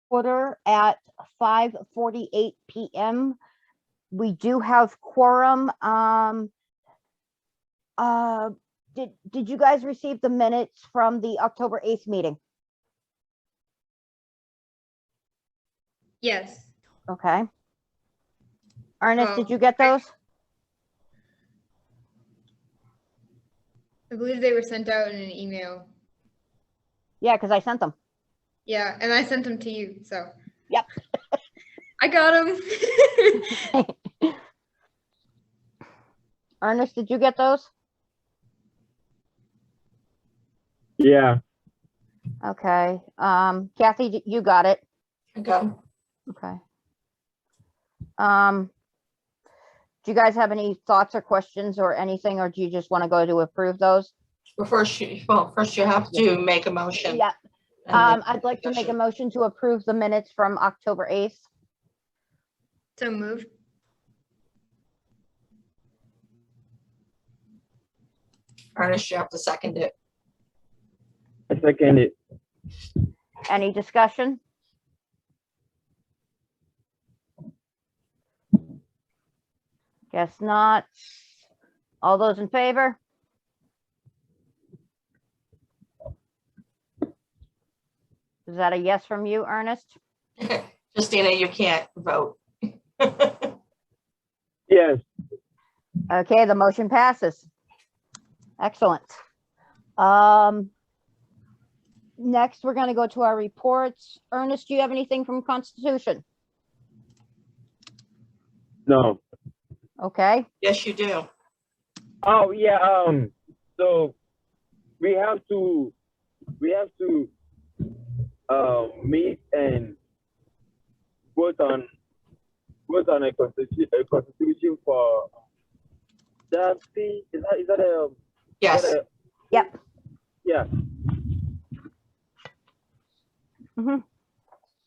order at 5:48 p.m. We do have quorum. Did you guys receive the minutes from the October 8th meeting? Yes. Okay. Ernest, Oh, did you get those? I believe they were sent out in an email. Yeah, because I sent them. Yeah, and I sent them to you, so. Yep. I got them. Ernest, did you get those? Yeah. Okay. Kathy, you got it. I got 'em. Okay. Do you guys have any thoughts or questions or anything, or do you just want to go to approve those? Well, first you have to make a motion. Yeah. and then I'd like to make a discussion. motion to approve the minutes from October 8th. So moved. Ernest, you have to second it. I second it. Any discussion? Guess not. All those in favor? Is that a yes from you, Ernest? Justina, you can't vote. Yes. Okay, the motion passes. Excellent. Next, we're going to go to our reports. Ernest, do you have anything from Constitution? No. Okay, Yes, you do. Oh yeah. So we have to meet and vote on a constitution for Darcy. Is that a Yes. yep. yeah. Mhm.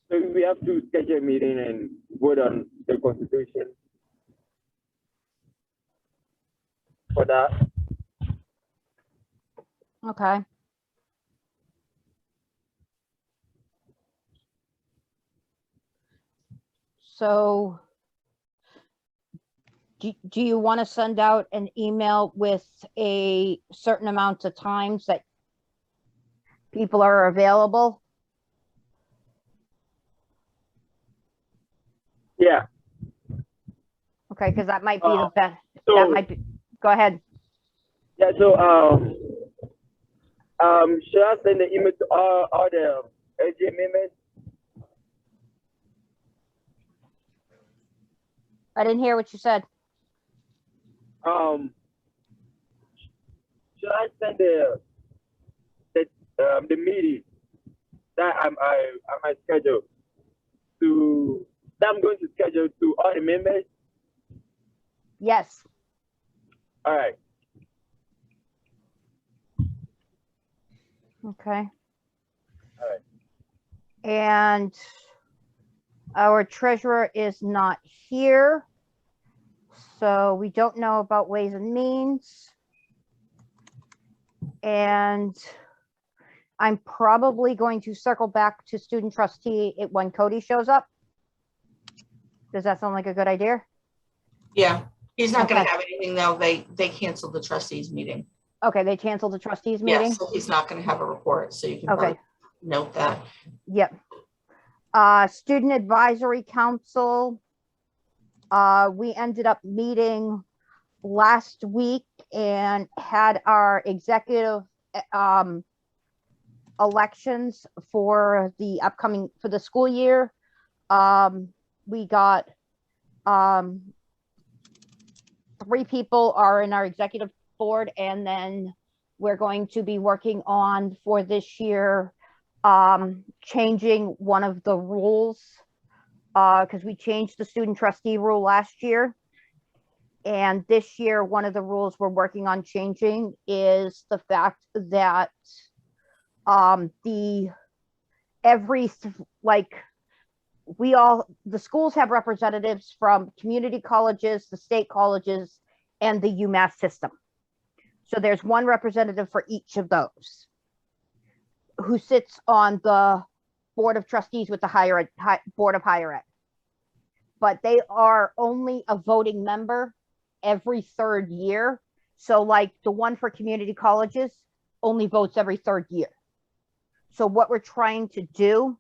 So we have to schedule a meeting and vote on the constitution for that. Okay. So do you want to send out an email with a certain amount of times that people are available? Yeah. Okay, because that might be the best. So That might be. Go ahead. yeah. So should I send the email to all the SGA members? I didn't hear what you said. Should I send the meeting that I schedule to that I'm going to schedule to all the members? Yes. All right. Okay. All right. And our treasurer is not here, so we don't know about Ways and Means. And I'm probably going to circle back to student trustee when Cody shows up. Does that sound like a good idea? Yeah. He's not going Okay. to have anything though. They canceled the trustees meeting. Okay, they canceled the trustees meeting? Yes, so he's not going to have a report. So you can Okay. probably note that. Yep. Student Advisory Council. We ended up meeting last week and had our executive elections for the upcoming, for the school year. We got 3 people are in our executive board, and then we're going to be working on for this year changing one of the rules because we changed the student trustee rule last year. And this year, one of the rules we're working on changing is the fact that the schools have representatives from community colleges, the state colleges, and the UMass system. So there's one representative for each of those who sits on the Board of Trustees with the Board of Higher Ed. But they are only a voting member every third year. So like the one for community colleges only votes every third year. So what we're trying to do,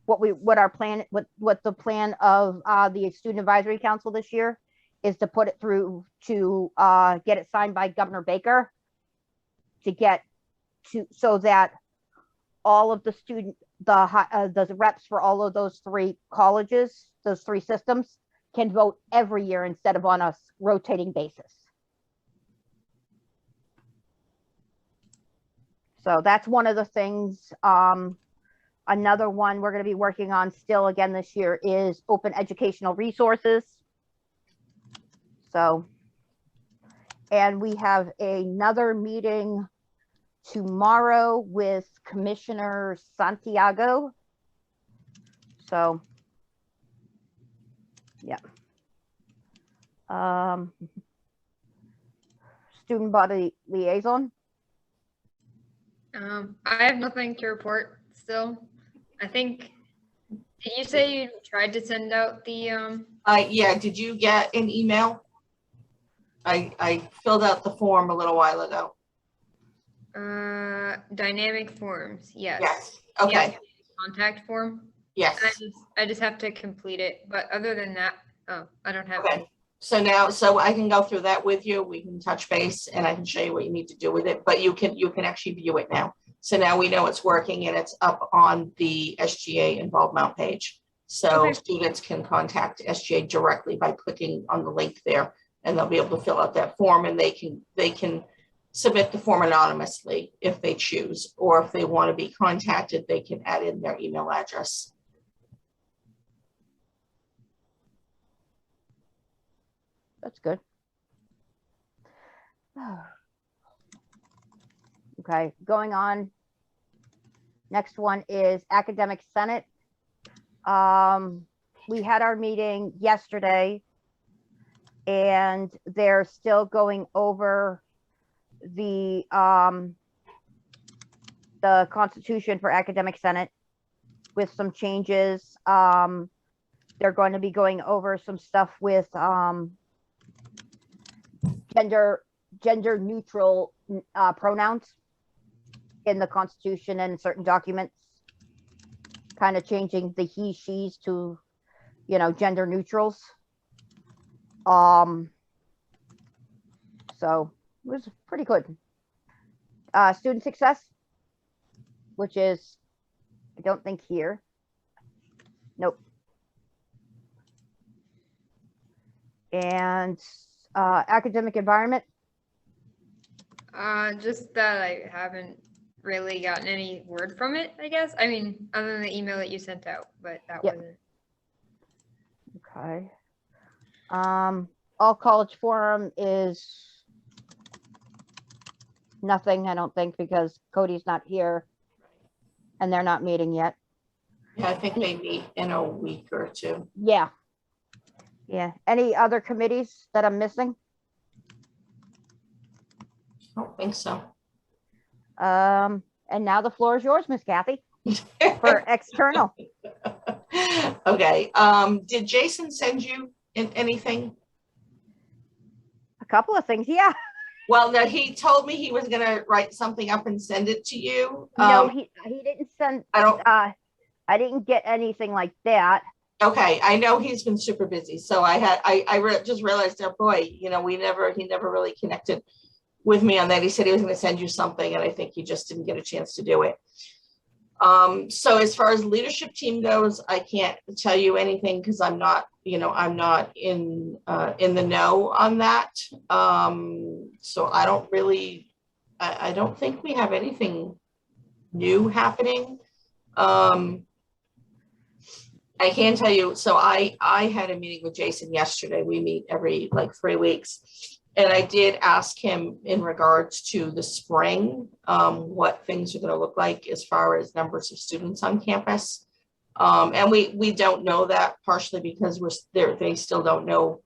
what the plan of the Student Advisory Council this year is to put it through to get it signed by Governor Baker so that all of the reps for all of those three colleges, those three systems, can vote every year instead of on a rotating basis. So that's one of the things. Another one we're going to be working on still again this year is open educational resources. So, and we have another meeting tomorrow with Commissioner Santiago. So, yeah. Student body liaison. I have nothing to report still. I think, did you say you tried to send out the, Yeah, did you get an email? I filled out the form a little while ago. dynamic forms? Yes. Yes, okay, Yeah, contact form. yes. I just have to complete it, but other than that, I don't have. Okay, so I can go through that with you. We can touch base and I can show you what you need to do with it, but you can actually view it now. So now we know it's working and it's up on the SGA involvement page. So Okay. students can contact SGA directly by clicking on the link there, and they'll be able to fill out that form, and they can submit the form anonymously if they choose, or if they want to be contacted, they can add in their email address. That's good. Okay, going on. Next one is Academic Senate. We had our meeting yesterday and they're still going over the Constitution for Academic Senate with some changes. They're going to be going over some stuff with gender neutral pronouns in the Constitution and certain documents, kind of changing the he, she's to, gender neutrals. So it was pretty good. Student success, which is, I don't think here. Nope. And academic environment. Just that I haven't really gotten any word from it, I guess. I mean, other than the email that you sent out, but that wasn't. Okay. All college forum is nothing, I don't think, because Cody's not here and they're not meeting yet. Yeah, I think they meet in a week or two. Yeah. Yeah. Any other committees that I'm missing? I don't think so. And now the floor is yours, Miss Kathy, for external. Okay. Did Jason send you anything? A couple of things, yeah. Well, no, he told me he was gonna write something up and send it to you. No, he didn't send. I didn't get anything like that. Okay, I know he's been super busy, so I just realized, oh boy, he never really connected with me on that. He said he was going to send you something, and I think he just didn't get a chance to do it. So as far as leadership team goes, I can't tell you anything because I'm not in the know on that. So I don't really, I don't think we have anything new happening. I can tell you, so I had a meeting with Jason yesterday. We meet every 3 weeks. And I did ask him in regards to the spring, what things are going to look like as far as numbers of students on campus. And we don't know that, partially because they still don't know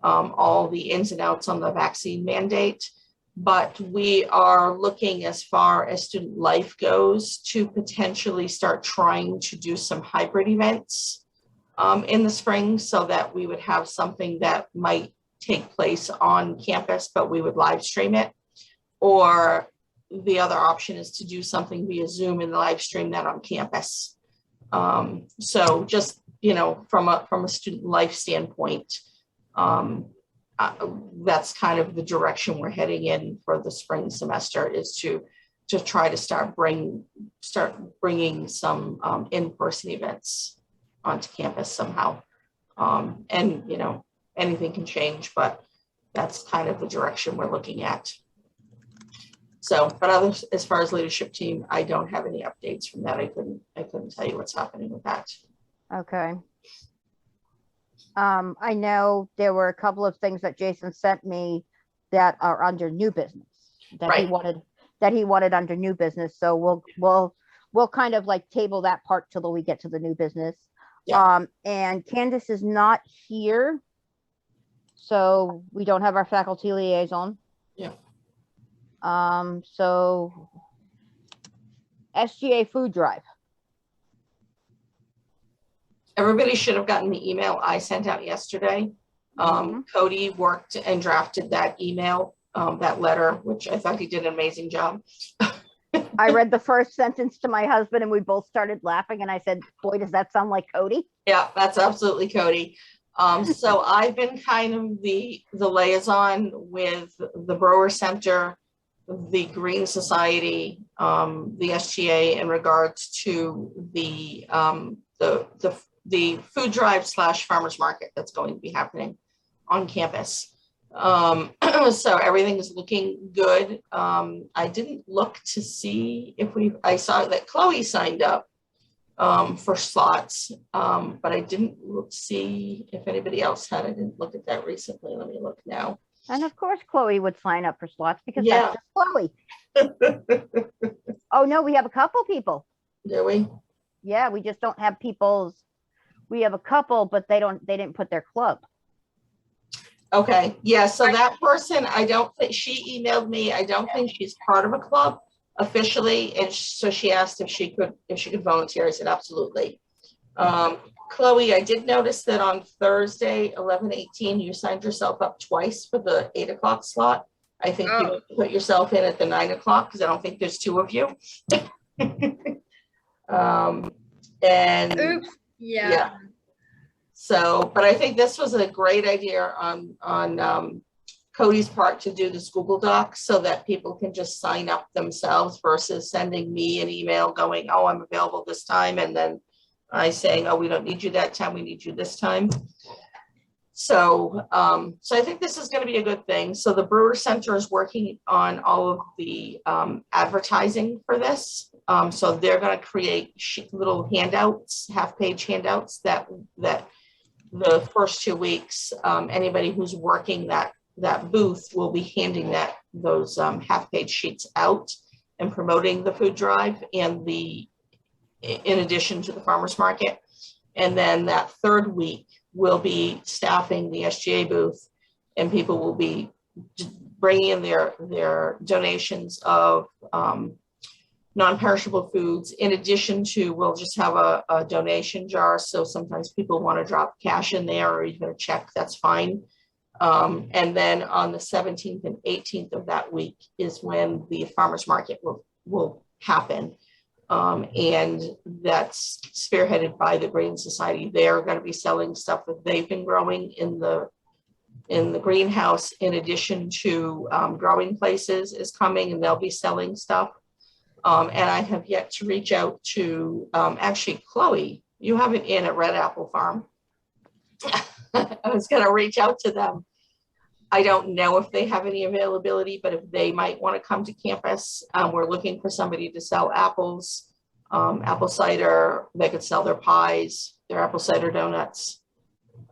all the ins and outs on the vaccine mandate. But we are looking, as far as student life goes, to potentially start trying to do some hybrid events in the spring, so that we would have something that might take place on campus, but we would live stream it. Or the other option is to do something via Zoom and live stream that on campus. So just, you know, from a student life standpoint, that's kind of the direction we're heading in for the spring semester, is to try to start bringing some in-person events onto campus somehow. And, you know, anything can change, but that's kind of the direction we're looking at. So, but others, as far as leadership team, I don't have any updates from that. I couldn't tell you what's happening with that. Okay. I know there were a couple of things that Jason sent me that are under new business that he wanted under new business. So we'll kind of like table that part till we get to the new business. Yeah. And Candace is not here, so we don't have our faculty liaison. Yeah. So SGA food drive. Everybody should have gotten the email I sent out yesterday. Cody worked and drafted that email, that letter, which I thought he did an amazing job. I read the first sentence to my husband and we both started laughing, and I said, boy, does that sound like Cody? Yeah, that's absolutely Cody. So I've been kind of the liaison with the Brewer Center, the Green Society, the SGA, in regards to the food drive / farmers market that's going to be happening on campus. So everything is looking good. I didn't look to see if I saw that Chloe signed up for slots, but I didn't look to see if anybody else had. I didn't look at that recently. Let me look now. And of course, Chloe would sign up for slots because that's just Chloe. Oh no, we have a couple people. Do we? Yeah, we just don't have people's. We have a couple, but they didn't put their club. Okay, yeah, so that person, I don't think, she emailed me, I don't think she's part of a club officially, and so she asked if she could volunteer. I said absolutely. Chloe, I did notice that on Thursday, 11/18, you signed yourself up twice for the 8 o'clock slot. I think you put yourself in at the 9 o'clock because I don't think there's two of you. And oops, yeah. So, but I think this was a great idea on Cody's part to do this Google Doc so that people can just sign up themselves versus sending me an email going, oh, I'm available this time, and then I saying, oh, we don't need you that time, we need you this time. So, so I think this is going to be a good thing. So the Brewer Center is working on all of the advertising for this. So they're going to create little handouts, half-page handouts that the first 2 weeks, anybody who's working that booth will be handing those half-page sheets out and promoting the food drive and in addition to the farmers market. And then that third week will be staffing the SGA booth, and people will be bringing in their donations of non-perishable foods. In addition to, we'll just have a donation jar. So sometimes people want to drop cash in there or even a check, that's fine. And then on the 17th and 18th of that week is when the farmers market will happen. And that's spearheaded by the Green Society. They're going to be selling stuff that they've been growing in the greenhouse, in addition to Growing Places is coming and they'll be selling stuff. And I have yet to reach out to, actually, Chloe, you have an in at Red Apple Farm. I was going to reach out to them. I don't know if they have any availability, but if they might want to come to campus, we're looking for somebody to sell apples, apple cider. They could sell their pies, their apple cider donuts.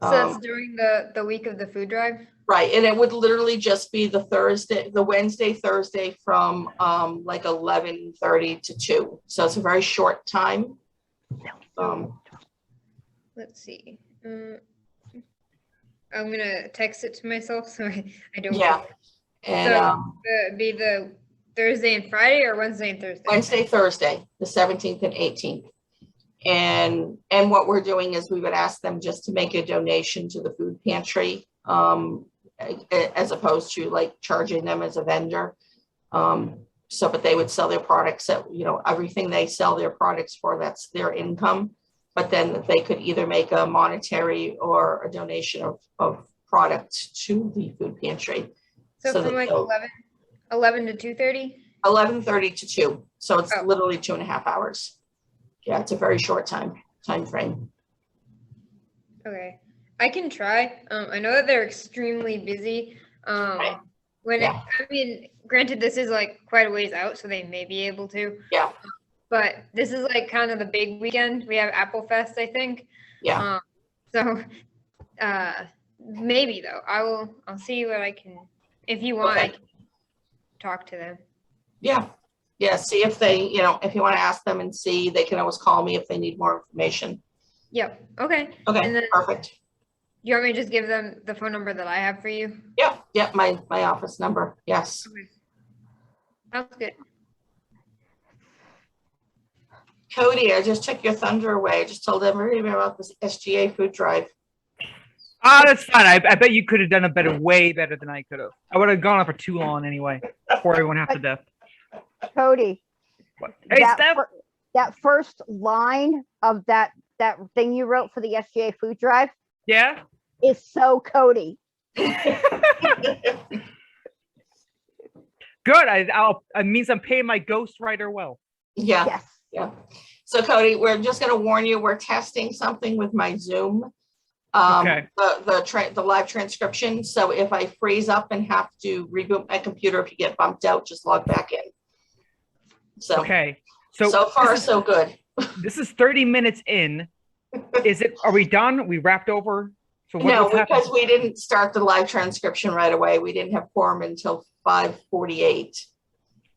So that's during the week of the food drive? Right, and it would literally just be the Wednesday, Thursday from like 11:30 to 2. So it's a very short time. Let's see. I'm gonna text it to myself so I don't. Yeah, And So be the Thursday and Friday or Wednesday and Thursday? Wednesday, Thursday, the 17th and 18th. And what we're doing is we would ask them just to make a donation to the food pantry, as opposed to like charging them as a vendor. So, but they would sell their products at, you know, everything they sell their products for, that's their income. But then they could either make a monetary or a donation of product to the food pantry. So So from that like they'll- 11 to 2:30? 11:30 to 2. So it's Oh. literally 2.5 hours. Yeah, it's a very short time frame. Okay, I can try. I know that they're extremely busy. Right. When Yeah. I mean, granted, this is like quite a ways out, so they may be able to. Yeah. But this is like kind of the big weekend. We have Apple Fest, I think. Yeah. So, maybe though, I'll see what I can. If you want, I Okay. can talk to them. Yeah. Yeah. See if they, you know, if you want to ask them and see, they can always call me if they need more information. Yep. Okay. Okay. And then, Perfect. you want me to just give them the phone number that I have for you? Yeah. Yeah. My office number. Yes. Okay. Sounds good. Cody, I just took your thunder away. I just told everybody about this SGA food drive. Ah, that's fine. I bet you could have done a better, way better than I could have. I would have gone on for too long anyway, before everyone half to death. Cody, What? Hey, that, Steph. that first line of that thing you wrote for the SGA food drive Yeah. is so Cody. Good. It means I'm paying my ghostwriter well. Yeah. Yes. Yeah. So Cody, we're just going to warn you, we're testing something with my Zoom. Okay. The live transcription. So if I freeze up and have to reboot my computer, if you get bumped out, just log back in. So, Okay. So so far, this is, so good. this is 30 minutes in. Are we done? We wrapped over? So No, what's happening? because we didn't start the live transcription right away. We didn't have quorum until 5:48.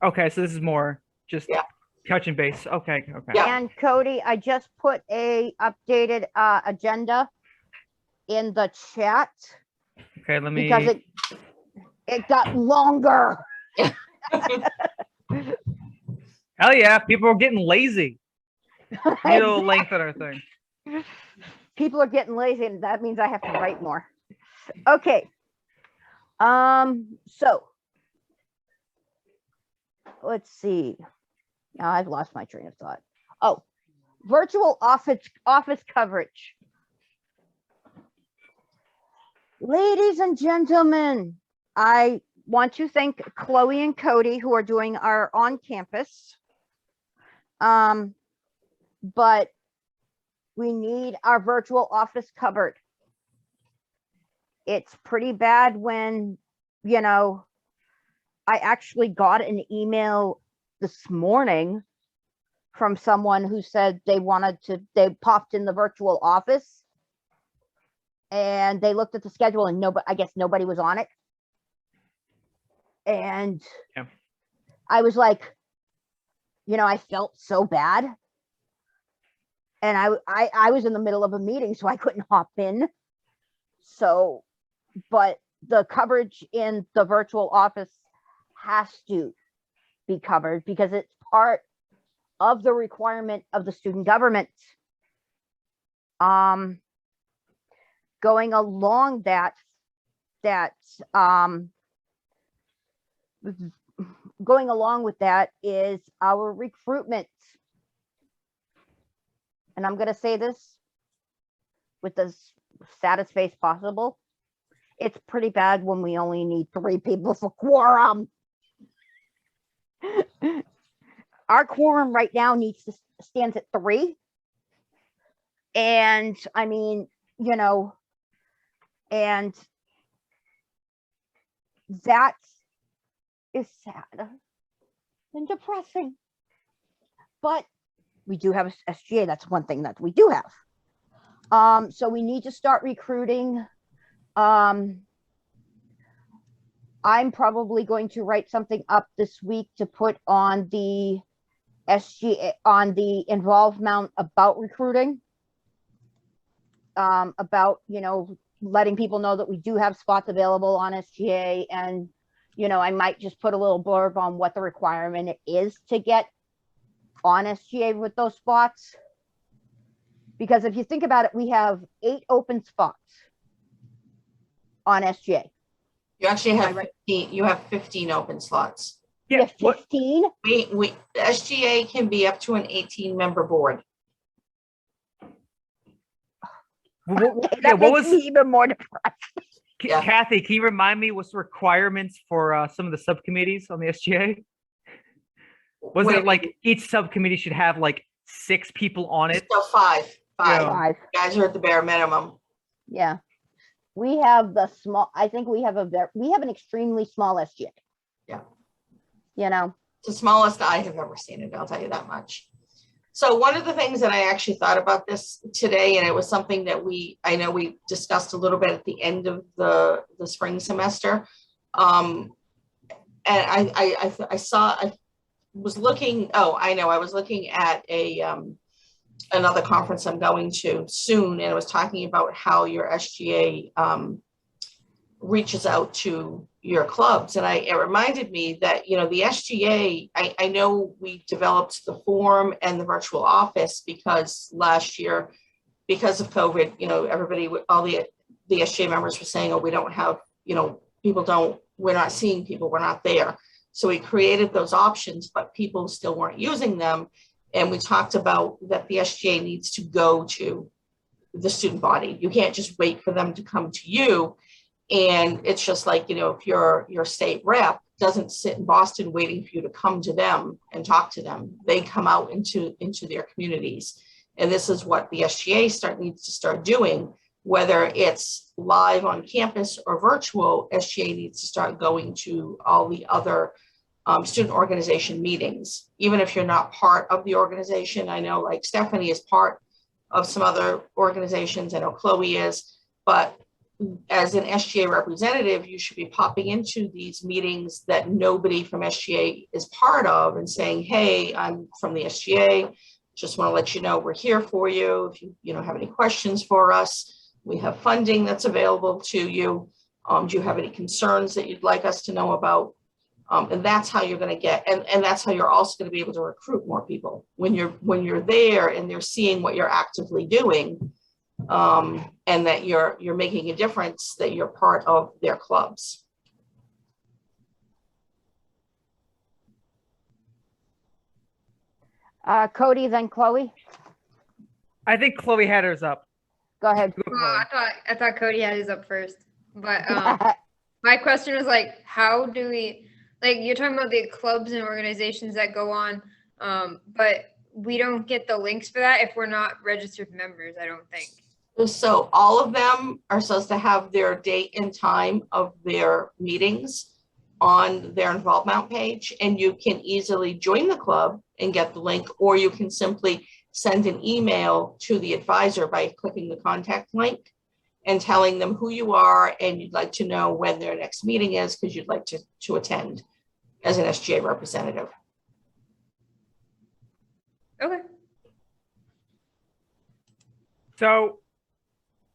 Okay, so this is more just Yeah. touching base. Okay. Yeah. And Cody, I just put a updated agenda in the chat Okay, let me. because it got longer. Hell yeah, people are getting lazy. Need a length on our thing. People are getting lazy, and that means I have to write more. Okay. So let's see. Now I've lost my train of thought. Oh, virtual office coverage. Ladies and gentlemen, I want to thank Chloe and Cody who are doing our on campus. But we need our virtual office covered. It's pretty bad when, you know, I actually got an email this morning from someone who said they popped in the virtual office and they looked at the schedule and I guess nobody was on it. And Yeah. I was like, you know, I felt so bad. And I was in the middle of a meeting, so I couldn't hop in. So, but the coverage in the virtual office has to be covered because it's part of the requirement of the student government. Going along going along with that is our recruitment. And I'm going to say this with the saddest face possible. It's pretty bad when we only need 3 people for quorum. Our quorum right now stands at 3. And I mean, you know, and that is sad and depressing. But we do have a SGA. That's one thing that we do have. So we need to start recruiting. I'm probably going to write something up this week to put on the SGA, on the involvement about recruiting. About, you know, letting people know that we do have spots available on SGA and you know, I might just put a little blurb on what the requirement is to get on SGA with those spots. Because if you think about it, we have 8 open spots on SGA. You actually have Right. 15, you have 15 open slots. We Yeah. have 15. We SGA can be up to an 18-member board. That what makes was me even more depressed. Yeah. Kathy? Can you remind me what's the requirements for some of the subcommittees on the SGA? Was Wait, it like each subcommittee should have like 6 people on it? so five. Yeah. 5. You guys are at the bare minimum. Yeah. We have the small, I think we have we have an extremely small SGA. Yeah. You know, It's the smallest I have ever seen it, I'll tell you that much. So one of the things that I actually thought about this today, and it was something that I know we discussed a little bit at the end of the spring semester. And I was looking at another conference I'm going to soon, and it was talking about how your SGA reaches out to your clubs. And it reminded me that, you know, the SGA, I know we developed the form and the virtual office because last year, because of COVID, you know, all the SGA members were saying, oh, we don't have, you know, we're not seeing people, we're not there. So we created those options, but people still weren't using them. And we talked about that the SGA needs to go to the student body. You can't just wait for them to come to you. And it's just like, you know, if your state rep doesn't sit in Boston waiting for you to come to them and talk to them, they come out into their communities. And this is what the SGA needs to start doing, whether it's live on campus or virtual. SGA needs to start going to all the other student organization meetings, even if you're not part of the organization. I know like Stephanie is part of some other organizations. I know Chloe is, but as an SGA representative, you should be popping into these meetings that nobody from SGA is part of and saying, hey, I'm from the SGA. Just want to let you know we're here for you. If you have any questions for us, we have funding that's available to you. Do you have any concerns that you'd like us to know about? And that's how you're going to get, and that's how you're also going to be able to recruit more people when you're there and they're seeing what you're actively doing, and that you're making a difference, that you're part of their clubs. Cody, then Chloe. I think Chloe had hers up. Go ahead. Go, Well, Chloe. I thought Cody had his up first, but my question was like, how do we, like, you're talking about the clubs and organizations that go on, but we don't get the links for that if we're not registered members, I don't think. So all of them are supposed to have their date and time of their meetings on their involvement page, and you can easily join the club and get the link, or you can simply send an email to the advisor by clicking the contact link and telling them who you are and you'd like to know when their next meeting is because you'd like to attend as an SGA representative. Okay. So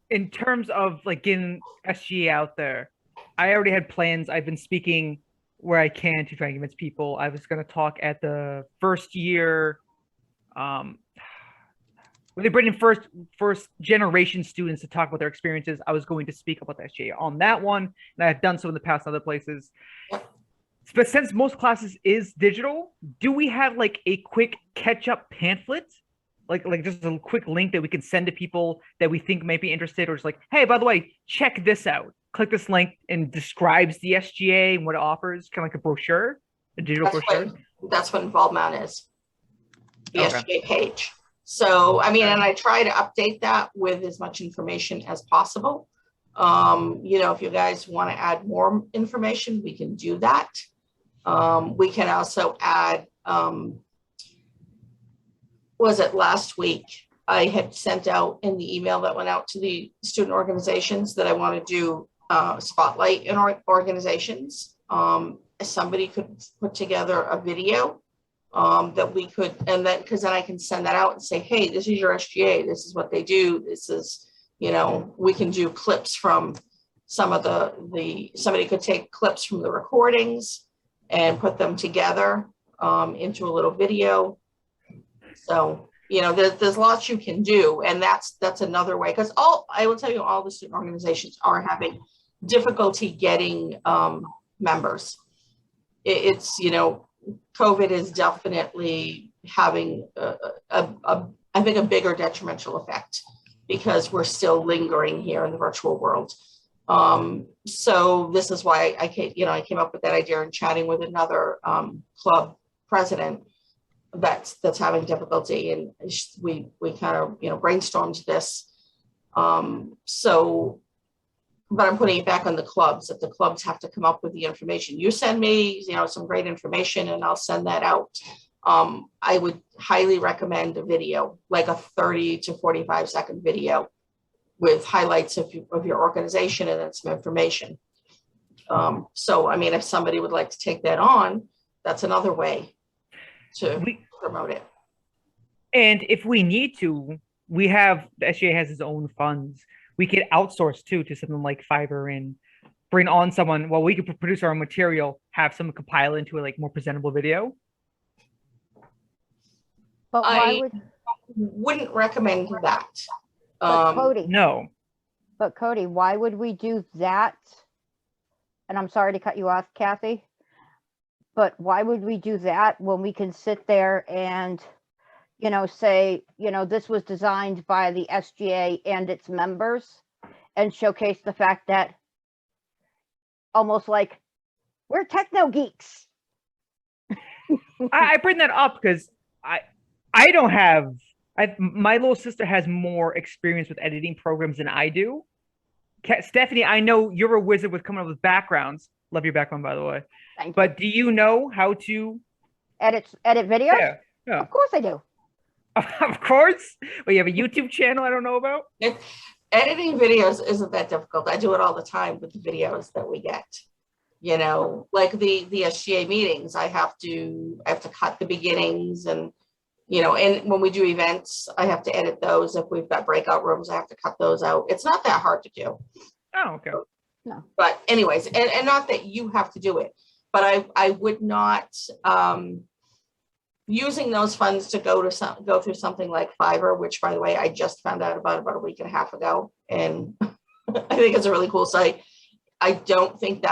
in terms of like getting SGA out there, I already had plans. I've been speaking where I can to try and convince people. I was going to talk at the first year, when they bring in first generation students to talk about their experiences. I was going to speak about the SGA on that one, and I've done so in the past in other places. But since most classes is digital, do we have like a quick catch-up pamphlet? Like just a quick link that we can send to people that we think might be interested, or just like, hey, by the way, check this out. Click this link and describes the SGA and what it offers, kind of like a brochure, a digital brochure. That's what involvement is, the Okay. SGA page. So, I mean, and I try to update that with as much information as possible. If you guys want to add more information, we can do that. We can also add, was it last week? I had sent out in the email that went out to the student organizations that I want to do spotlight in our organizations. Somebody could put together a video that we could, and then because then I can send that out and say, hey, this is your SGA, this is what they do, this is, we can do clips from some of somebody could take clips from the recordings and put them together into a little video. So, you know, there's lots you can do, and that's another way, because I will tell you, all the student organizations are having difficulty getting members. It's, you know, COVID is definitely having I think a bigger detrimental effect, because we're still lingering here in the virtual world. So this is why I came up with that idea and chatting with another club president that's having difficulty, and we kind of, you know, brainstormed this. So, but I'm putting it back on the clubs, that the clubs have to come up with the information. You send me, you know, some great information and I'll send that out. I would highly recommend a video, like a 30 to 45 second video with highlights of your organization and then some information. So, I mean, if somebody would like to take that on, that's another way to promote it. And if we need to, the SGA has its own funds. We could outsource too to something like Fiverr and bring on someone. Well, we could produce our own material, have someone compile into a like more presentable video. But why wouldn't recommend that. Cody, No. But Cody, why would we do that? And I'm sorry to cut you off, Kathy, but why would we do that when we can sit there and, you know, say, you know, this was designed by the SGA and its members, and showcase the fact that almost like we're techno geeks. I bring that up because I don't have, my little sister has more experience with editing programs than I do. Stephanie, I know you're a wizard with coming up with backgrounds. Love your background, by the way. Thank you. But do you know how to edit videos? Yeah. Of course I do. Of course. Well, you have a YouTube channel I don't know about? Editing videos isn't that difficult. I do it all the time with the videos that we get. You know, like the SGA meetings, I have to cut the beginnings, and, you know, and when we do events, I have to edit those. If we've got breakout rooms, I have to cut those out. It's not that hard to do. Oh, okay. No. But anyways, and not that you have to do it, but I would not, using those funds to go through something like Fiverr, which, by the way, I just found out about a week and a half ago, and I think it's a really cool site. I don't think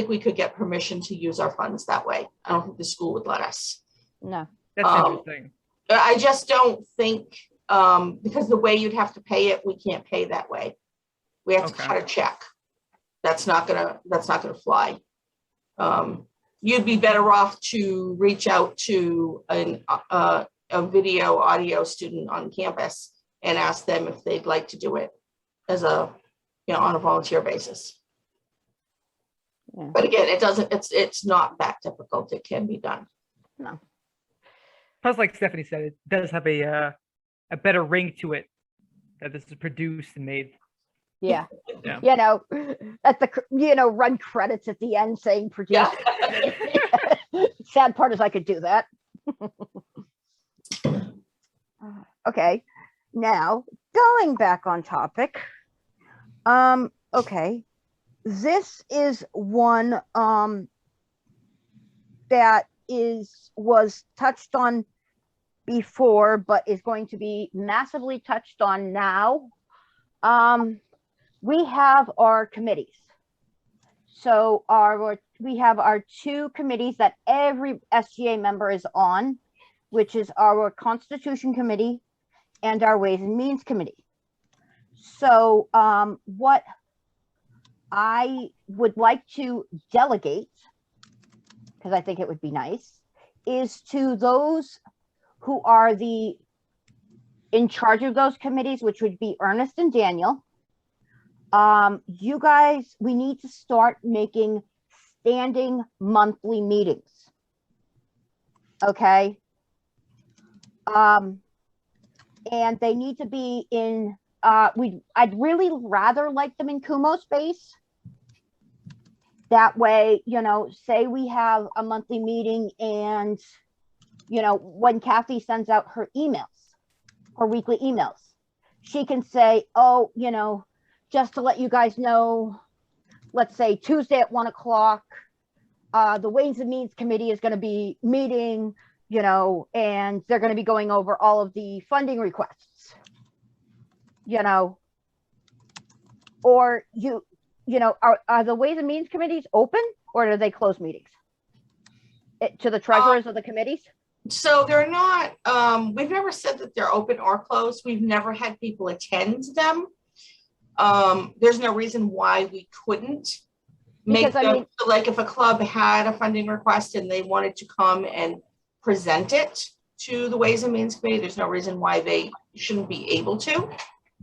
we could get permission to use our funds that way. I don't think the school would let us. No. That's interesting. I just don't think, because the way you'd have to pay it, we can't pay that way. We have to cut a check. That's not gonna fly. You'd be better off to reach out to a video audio student on campus and ask them if they'd like to do it as on a volunteer basis. Yeah. But again, it's not that difficult. It can be done. No. Plus, like Stephanie said, it does have a better ring to it that this is produced and made. Yeah. Yeah. You know, run credits at the end saying produce. Yeah. Sad part is I could do that. Okay. Now, going back on topic. Okay. This is one that was touched on before, but is going to be massively touched on now. We have our committees. So we have our two committees that every SGA member is on, which is our Constitution Committee and our Ways and Means Committee. So what I would like to delegate, because I think it would be nice, is to those who are in charge of those committees, which would be Ernest and Daniel. You guys, we need to start making standing monthly meetings. Okay. And they need to be in, I'd really rather like them in Kumo space. That way, say we have a monthly meeting and, when Kathy sends out her emails, her weekly emails, she can say, oh, just to let you guys know, let's say Tuesday at 1 o'clock, the Ways and Means Committee is going to be meeting, you know, and they're going to be going over all of the funding requests, you know, or you know, are the Ways and Means Committees open, or do they close meetings to the treasurers of the committees? So they're not, we've never said that they're open or closed. We've never had people attend them. There's no reason why we couldn't make Because, I them, mean, like if a club had a funding request and they wanted to come and present it to the Ways and Means Committee, there's no reason why they shouldn't be able to.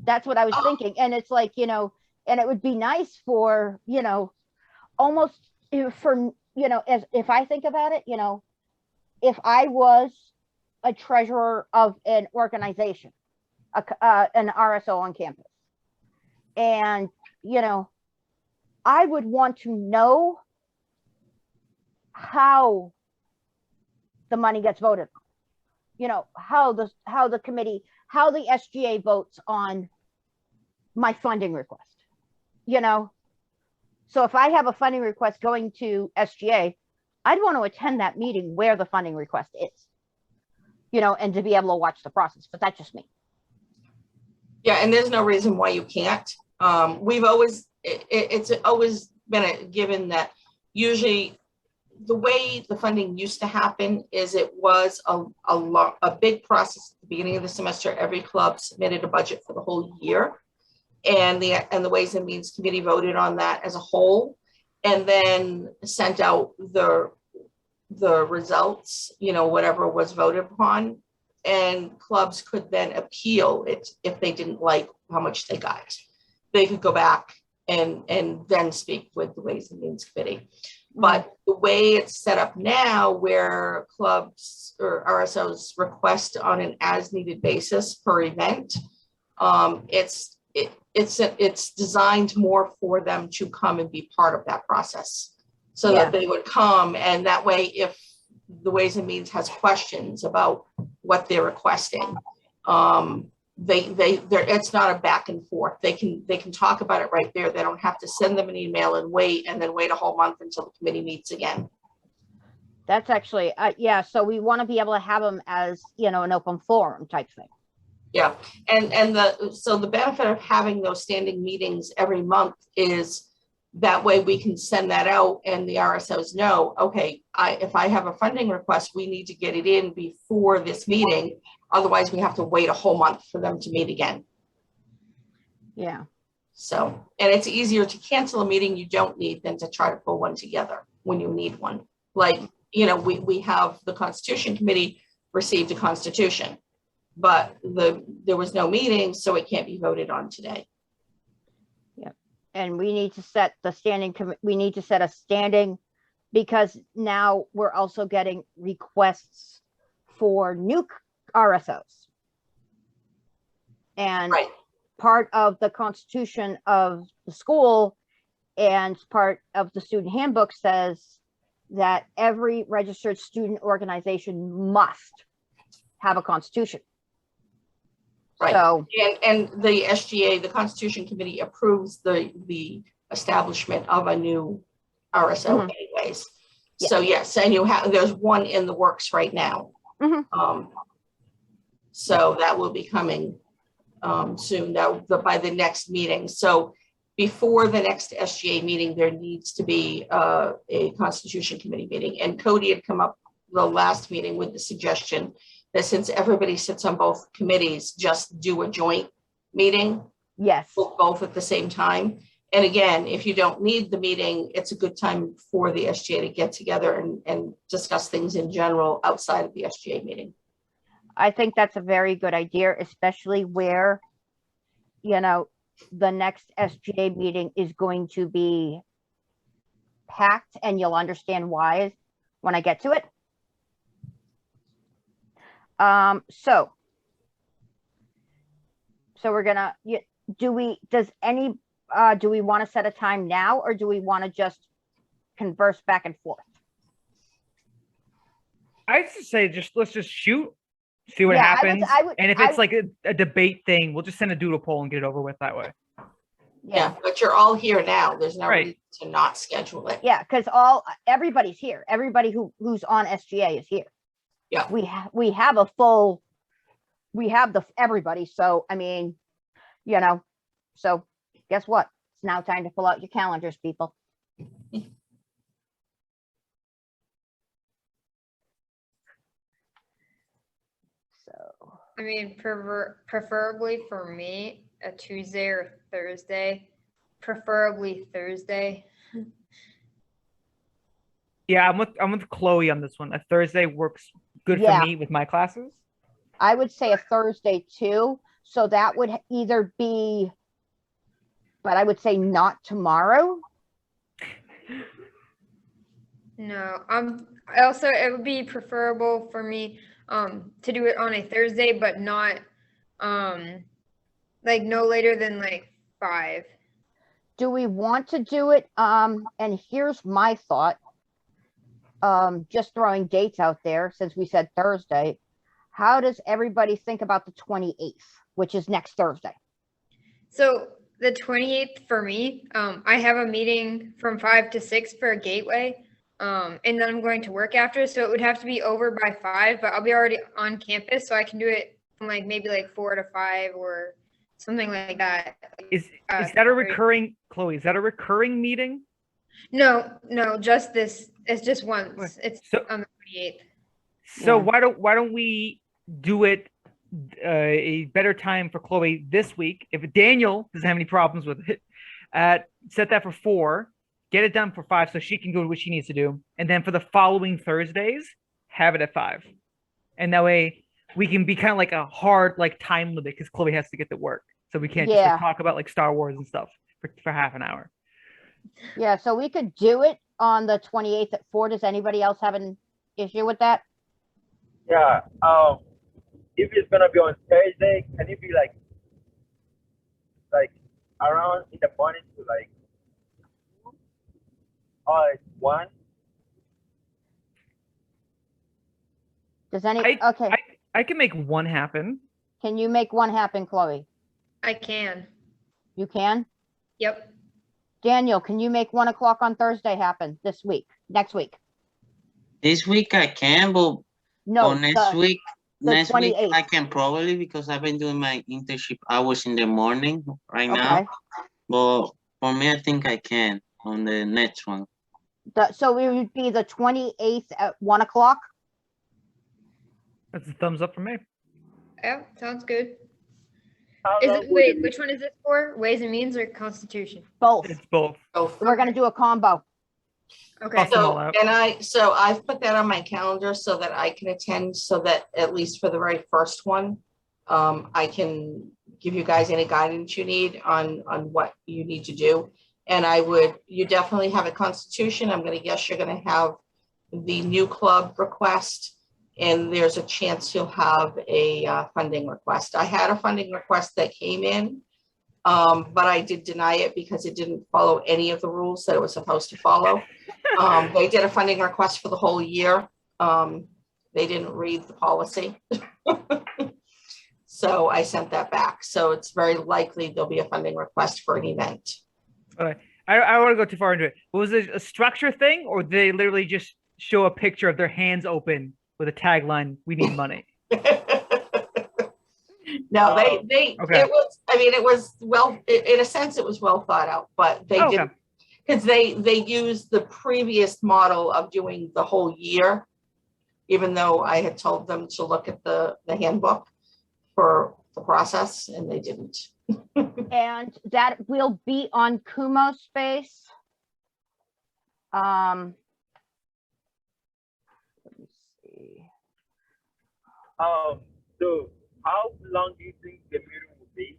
that's what I was thinking. And it's like, you know, and it would be nice for, you know, almost for, you know, as if I think about it, you know, if I was a treasurer of an organization, an RSO on campus, and, you know, I would want to know how the money gets voted on, you know, how the committee, how the SGA votes on my funding request, you know. So if I have a funding request going to SGA, I'd want to attend that meeting where the funding request is, you know, and to be able to watch the process, but that's just me. Yeah, and there's no reason why you can't. We've always, it's always been a given that usually the way the funding used to happen is it was a big process at the beginning of the semester. Every club submitted a budget for the whole year, and the Ways and Means Committee voted on that as a whole, and then sent out the results, you know, whatever was voted upon, and clubs could then appeal it if they didn't like how much they got. They could go back and then speak with the Ways and Means Committee. But the way it's set up now, where clubs or RSOs request on an as-needed basis per event, it's designed more for them to come and be part of that process, so that they would come, and that way, if the Ways and Means has questions about what they're requesting, it's not a back and forth. They can talk about it right there. They don't have to send them an email and then wait a whole month until the committee meets again. That's actually, yeah. So we want to be able to have them as, you know, an open forum type thing. Yeah, so the benefit of having those standing meetings every month is that way we can send that out and the RSOs know, okay, if I have a funding request, we need to get it in before this meeting. Otherwise, we have to wait a whole month for them to meet again. Yeah. So, and it's easier to cancel a meeting you don't need than to try to pull one together when you need one. Like, you know, we have the Constitution Committee received a constitution, but there was no meeting, so it can't be voted on today. Yeah. And we need to set the standing, we need to set a standing, because now we're also getting requests for new RSOs. And part of the constitution of the school and part of the student handbook says that every registered student organization must have a constitution. Right. So, and the SGA, the Constitution Committee, approves the establishment of a new RSO anyways. Yeah. So yes, and there's one in the works right now. So that will be coming soon, by the next meeting. So before the next SGA meeting, there needs to be a Constitution Committee meeting. And Cody had come up the last meeting with the suggestion that since everybody sits on both committees, just do a joint meeting. Yes. Both at the same time. And again, if you don't need the meeting, it's a good time for the SGA to get together and discuss things in general outside of the SGA meeting. I think that's a very good idea, especially where, you know, the next SGA meeting is going to be packed, and you'll understand why when I get to it. So we're gonna, do we want to set a time now, or do we want to just converse back and forth? I used to say let's just shoot, see what happens. I would, and if it's like a debate thing, we'll just send a doodle poll and get it over with that way. Yeah, but you're all here now. There's no Right. reason to not schedule it. Yeah, because everybody's here. Everybody who's on SGA is here. Yeah. We have everybody. So I mean, so guess what? It's now time to fill out your calendars, people. So I mean, preferably for me, a Tuesday or Thursday, preferably Thursday. Yeah, I'm with Chloe on this one. A Thursday works good Yeah. for me with my classes. I would say a Thursday too. So that would either be, but I would say not tomorrow. No, also it would be preferable for me to do it on a Thursday, but not like no later than like 5. Do we want to do it? And here's my thought. Just throwing dates out there since we said Thursday. How does everybody think about the 28th, which is next Thursday? So the 28th for me, I have a meeting from 5 to 6 for a gateway. And then I'm going to work after, so it would have to be over by 5, but I'll be already on campus, so I can do it from like maybe like 4 to 5 or something like that. Is that a recurring, Chloe? Is that a recurring meeting? No, just this. It's just once. It's So- on the 28th. So Yeah. why don't we do it a better time for Chloe this week? If Daniel doesn't have any problems with it, set that for 4, get it done for 5 so she can go to what she needs to do, and then for the following Thursdays, have it at 5, and that way we can be kind of like a hard like time limit because Chloe has to get to work, so we can't just Yeah. like, talk about like Star Wars and stuff for half an hour. Yeah, so we could do it on the 28th at 4. Does anybody else have an issue with that? Yeah. If it's gonna be on Thursday, can it be like around in the morning to like 1? Does any? I- Okay. I can make one happen. Can you make one happen, Chloe? I can. You can? Yep. Daniel, can you make 1 o'clock on Thursday happen next week? This week I can, but No, next week, the next week 28th. I can probably because I've been doing my internship hours in the morning right Okay. now. But for me, I think I can on the next one. So it would be the 28th at 1 o'clock. That's a thumbs up for me. Yeah, sounds good. How long would Wait, it which one is this for? Ways and Means or Constitution? Both. It's both. We're gonna do a combo. Okay. Awesome. all So, out. so I've put that on my calendar so that I can attend, so that at least for the very first one, I can give you guys any guidance you need on what you need to do. And you definitely have a Constitution. I'm gonna guess you're gonna have the new club request, and there's a chance you'll have a funding request. I had a funding request that came in, but I did deny it because it didn't follow any of the rules that it was supposed to follow. They did a funding request for the whole year. They didn't read the policy. So I sent that back. So it's very likely there'll be a funding request for an event. Okay. I don't want to go too far into it. Was it a structure thing, or did they literally just show a picture of their hands open with a tagline, "We need money"? No, they Okay. it was, I mean, it was in a sense, it was well thought out, but they Okay. didn't, because they used the previous model of doing the whole year, even though I had told them to look at the handbook for the process, and they didn't. And that will be on Kumo Space. Let me see. So how long do you think the meeting will be?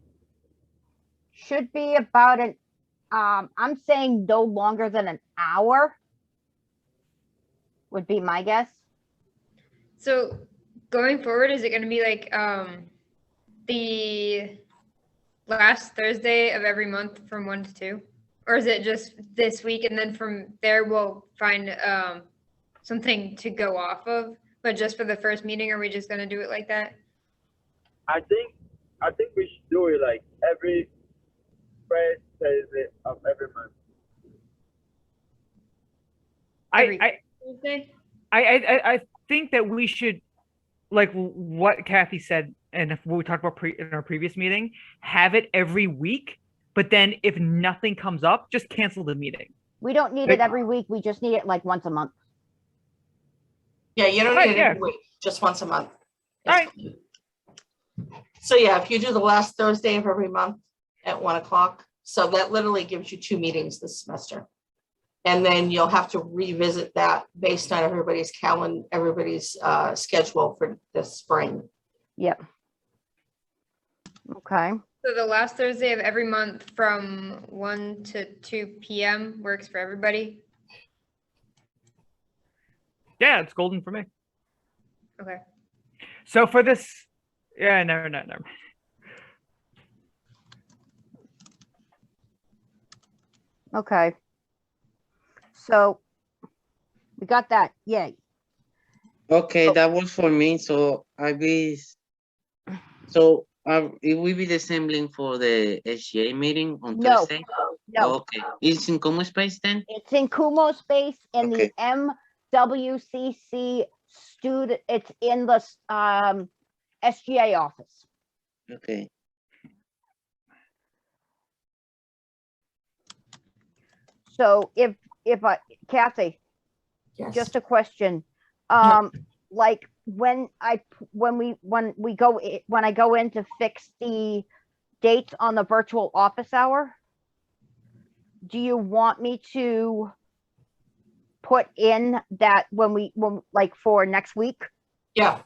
Should be about I'm saying no longer than an hour. Would be my guess. So going forward, is it going to be like the last Thursday of every month from 1 to 2? Or is it just this week and then from there we'll find something to go off of? But just for the first meeting, are we just going to do it like that? I think we should do it like every first Thursday of every month. Every I Tuesday? I think that we should, like what Kathy said, and if we talked about in our previous meeting, have it every week. But then if nothing comes up, just cancel the meeting. We don't need it every week. We just need it like once a month. Yeah, you don't Right, need it every week, just once a month. All right. So yeah, if you do the last Thursday of every month at 1 o'clock, so that literally gives you 2 meetings this semester. And then you'll have to revisit that based on everybody's calendar, everybody's schedule for this spring. Yep. Okay. So the last Thursday of every month from 1 to 2 p.m. works for everybody? Yeah, it's golden for me. Okay. So for this, yeah, never. Okay. So we got that. Yay. Okay, Oh. that works for me. So it will be the same link for the SGA meeting on No. Thursday? No, Okay, it's in Como Space then? it's in Kumo space in Okay. the MWCC student. It's in the SGA office. Okay. So if Kathy, Yes. just a question. Like when I go in to fix the dates on the virtual office hour, do you want me to put in that when like for next week? Yeah.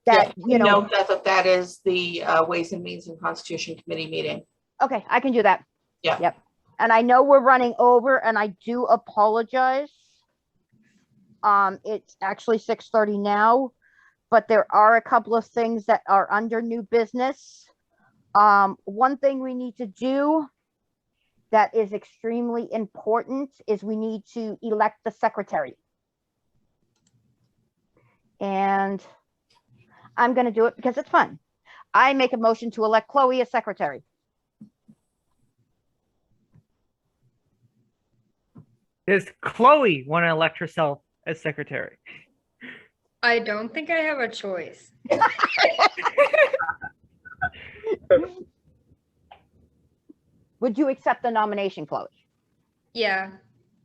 That, yeah. Note that is the Ways and Means and Constitution Committee meeting. okay, I can do that. Yeah. Yep. And I know we're running over and I do apologize. It's actually 6:30 now, but there are a couple of things that are under new business. One thing we need to do that is extremely important is we need to elect the secretary. And I'm going to do it because it's fun. I make a motion to elect Chloe as secretary. Does Chloe want to elect herself as secretary? I don't think I have a choice. Would you accept the nomination, Chloe? Yeah,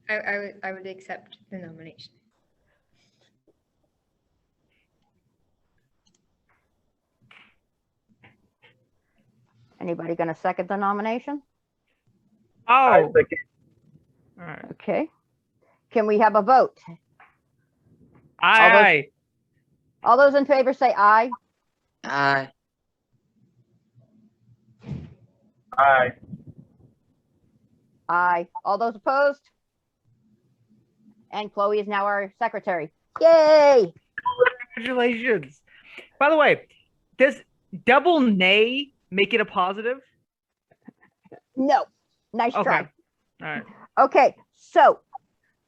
I would accept the nomination. Anybody going to second the nomination? I Oh, second. all right. Okay. Can we have a vote? Aye. All those in favor say aye. Aye. Aye. Aye. All those opposed? And Chloe is now our secretary. Yay! Congratulations. By the way, does double nay make it a positive? No. Nice Okay. try. All right. Okay. So,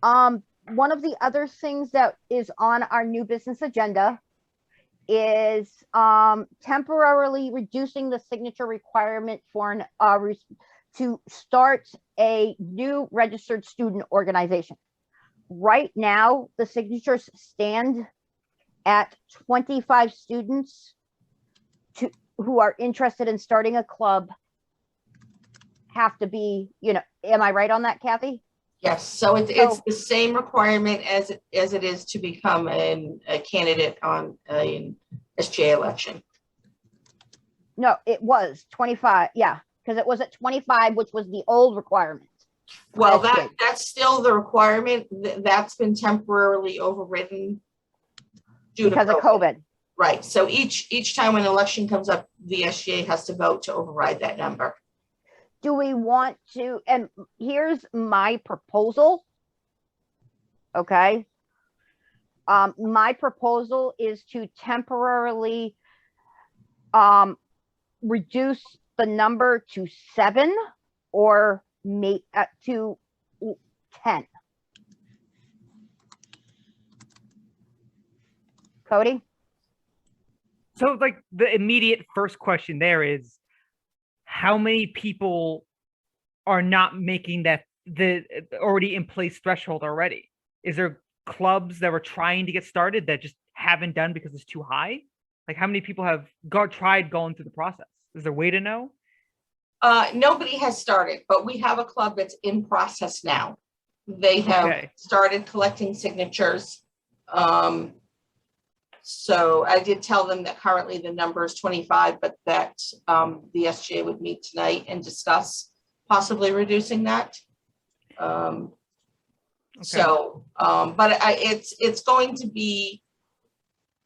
one of the other things that is on our new business agenda is temporarily reducing the signature requirement for an to start a new registered student organization. Right now, the signatures stand at 25 students who are interested in starting a club have to be, am I right on that, Kathy? Yes, so it's the same requirement as it is to become a candidate on an SGA election. No, it was 25. Yeah, because it was at 25, which was the old requirement. Well, that's still the requirement. That's been temporarily overridden because of COVID. Right. So each time an election comes up, the SGA has to vote to override that number. Do we want to, and here's my proposal. Okay. My proposal is to temporarily reduce the number to 7 or to 10. Cody? So like the immediate first question there is, how many people are not making that the already in place threshold already? Is there clubs that were trying to get started that just haven't done because it's too high? Like how many people have tried going through the process? Is there a way to know? Nobody has started, but we have a club that's in process now. They have Okay. started collecting signatures. So I did tell them that currently the number is 25, but that the SGA would meet tonight and discuss possibly reducing that. So, but it's going to be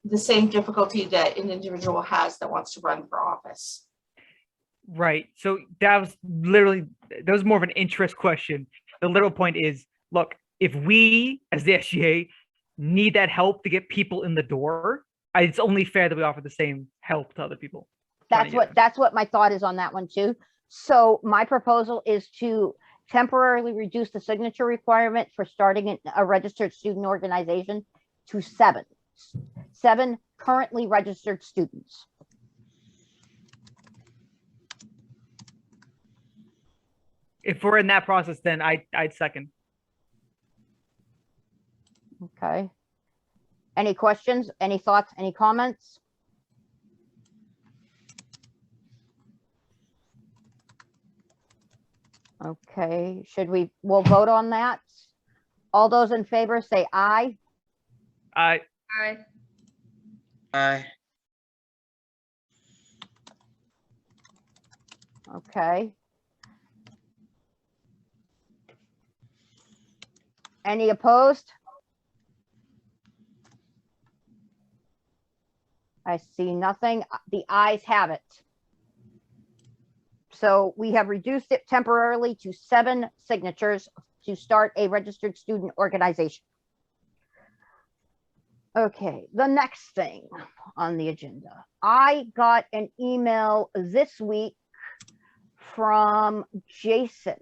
the same difficulty that an individual has that wants to run for office. Right. So that was more of an interest question. The literal point is, look, if we as the SGA need that help to get people in the door, it's only fair that we offer the same help to other people. That's what my thought is on that one too. So my proposal is to temporarily reduce the signature requirement for starting a registered student organization to 7 currently registered students. If we're in that process, then I'd second. Okay. Any questions, any thoughts, any comments? Okay, we'll vote on that. All those in favor say aye. Aye. Aye. Aye. Okay. Any opposed? I see nothing. The ayes have it. So we have reduced it temporarily to 7 signatures to start a registered student organization. Okay, the next thing on the agenda. I got an email this week from Jason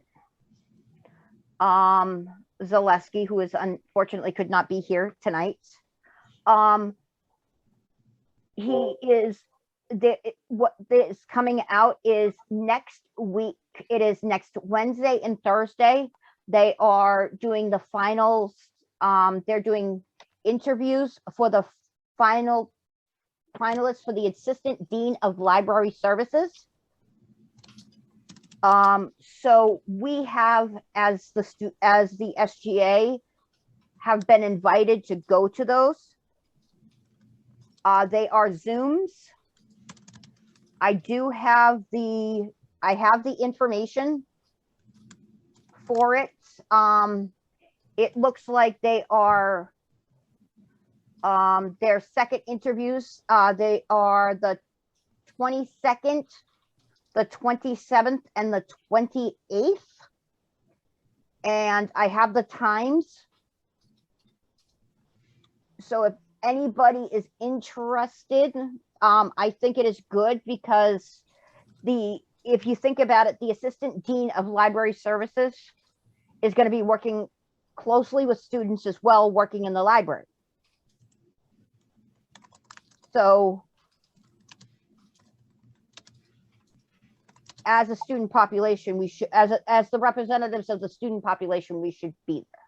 Zaleski, who unfortunately could not be here tonight. What is coming out is next week. It is next Wednesday and Thursday. They are doing the finals. They're doing interviews for the finalists for the Assistant Dean of Library Services. So we have, as the SGA, have been invited to go to those. They are Zooms. I have the information for it. It looks like they are their second interviews. They are the 22nd, the 27th, and the 28th. And I have the times. So if anybody is interested, I think it is good because if you think about it, the Assistant Dean of Library Services is going to be working closely with students as well, working in the library. So as a student population, we should, as the representatives of the student population, we should be there.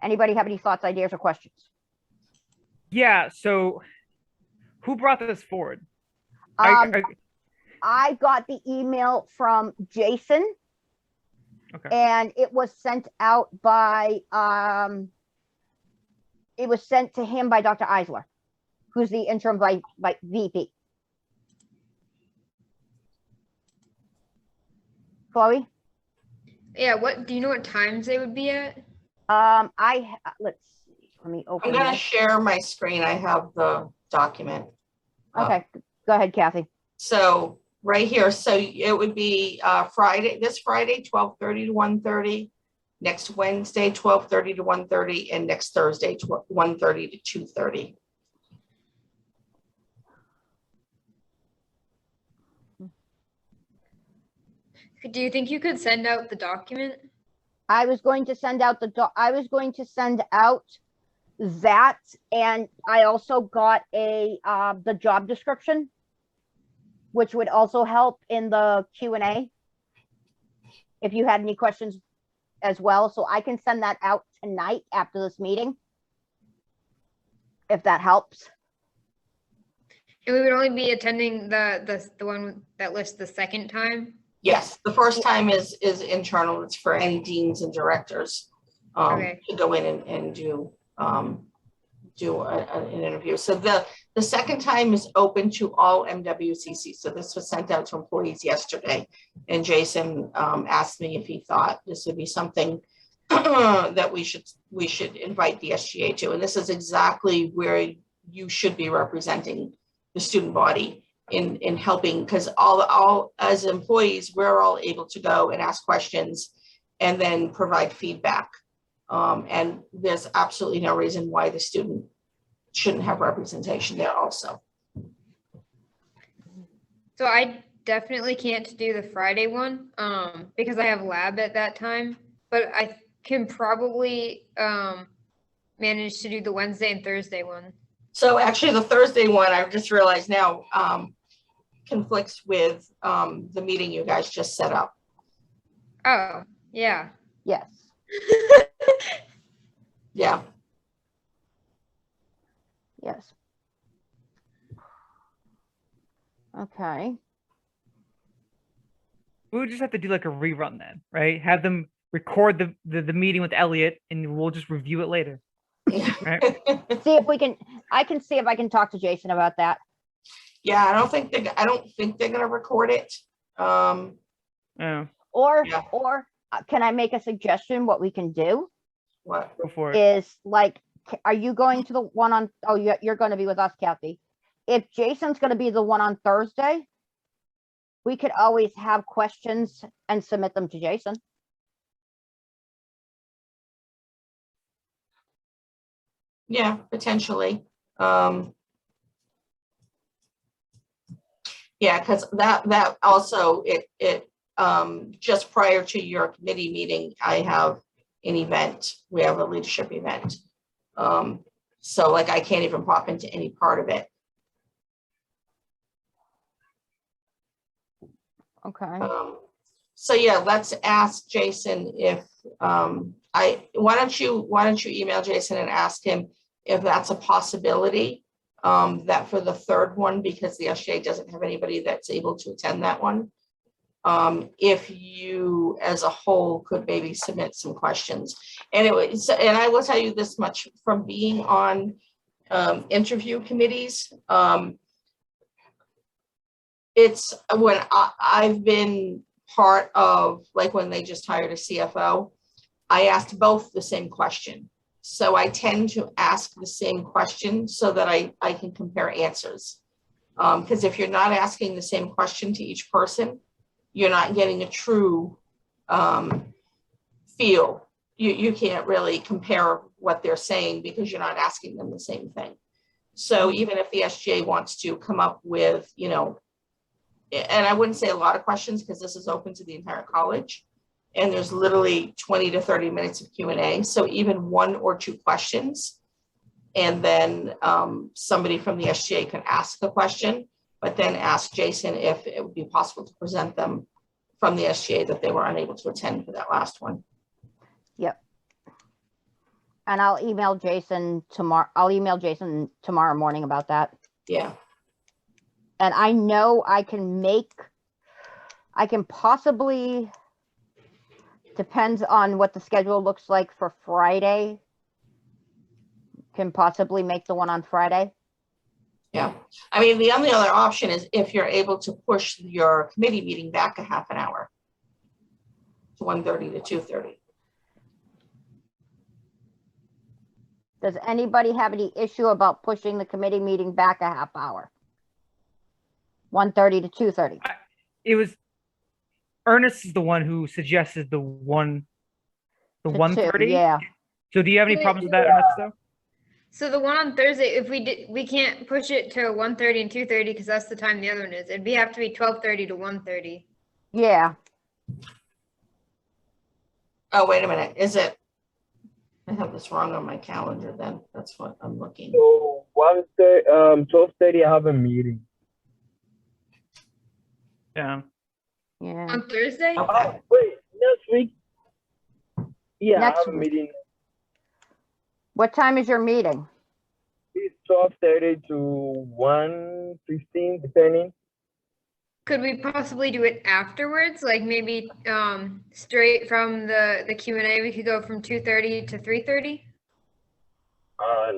Anybody have any thoughts, ideas, or questions? Yeah, so who brought this forward? I got the email from Jason. Okay. And it was sent out by it was sent to him by Dr. Eisler, who's the interim VP. Chloe? Yeah, do you know what times they would be at? Let's see. Let me open I'm going to this. share my screen. I have the document. Okay, go ahead, Kathy. So right here, so it would be this Friday, 12:30 to 1:30, next Wednesday, 12:30 to 1:30, and next Thursday, 1:30 to 2:30. Do you think you could send out the document? I was going to send out that, and I also got the job description, which would also help in the Q&A. if you had any questions as well. So I can send that out tonight after this meeting, if that helps. And we would only be attending the one that lists the second time. Yes, the first time is internal. It's for any deans and directors Okay. to go in and do an interview. So the second time is open to all MWCC. So this was sent out to employees yesterday, and Jason asked me if he thought this would be something that we should invite the SGA to. And this is exactly where you should be representing the student body in helping, because all as employees, we're all able to go and ask questions and then provide feedback. And there's absolutely no reason why the student shouldn't have representation there also. So I definitely can't do the Friday one because I have lab at that time, but I can probably manage to do the Wednesday and Thursday one. So actually the Thursday one, I just realized now, conflicts with the meeting you guys just set up. Oh, yeah. Yes. Yeah. Yes. Okay. We would just have to do like a rerun then, right? Have them record the meeting with Elliot, and we'll just review it later. Right? See if we can, I can see if I can talk to Jason about that. Yeah, I don't think they're gonna record it. Oh. Or, Yeah. Can I make a suggestion? What we can do What? Go for it. is like, are you going to the one on, oh, you're going to be with us, Kathy. If Jason's going to be the one on Thursday, we could always have questions and submit them to Jason. Yeah, potentially. Yeah, because that also it just prior to your committee meeting, I have an event. We have a leadership event. So like I can't even pop into any part of it. Okay. So yeah, let's ask Jason if why don't you email Jason and ask him if that's a possibility, that for the third one, because the SGA doesn't have anybody that's able to attend that one. If you as a whole could maybe submit some questions. And I will tell you this much from being on interview committees. It's when I've been part of, like when they just hired a CFO, I asked both the same question. So I tend to ask the same question so that I can compare answers. Because if you're not asking the same question to each person, you're not getting a true feel. You can't really compare what they're saying because you're not asking them the same thing. So even if the SGA wants to come up with, you know, and I wouldn't say a lot of questions because this is open to the entire college and there's literally 20 to 30 minutes of Q&A. So even 1 or 2 questions, and then somebody from the SGA can ask the question, but then ask Jason if it would be possible to present them from the SGA that they were unable to attend for that last one. Yep. And I'll email Jason tomorrow morning about that. Yeah. And I know I can possibly, depends on what the schedule looks like for Friday, can possibly make the one on Friday. Yeah. I mean, the only other option is if you're able to push your committee meeting back a half an hour to 1:30 to 2:30. Does anybody have any issue about pushing the committee meeting back a half hour? 1:30 to 2:30. It was Ernest is the one who suggested the 1:30. Yeah. So do you have any problems with that, Ernest, though? So the one on Thursday, if we can't push it to 1:30 and 2:30 because that's the time the other one is. It'd have to be 12:30 to 1:30. Yeah. Oh, wait a minute. Is it? I have this wrong on my calendar then. That's what I'm looking. So 12:30, I have a meeting. Yeah. Yeah. On Thursday? Okay. Wait, Next week? Yeah, Next I have a week. meeting. What time is your meeting? It's 12:30 to 1:15, depending. Could we possibly do it afterwards? Like maybe straight from the Q&A, we could go from 2:30 to 3:30? Uh,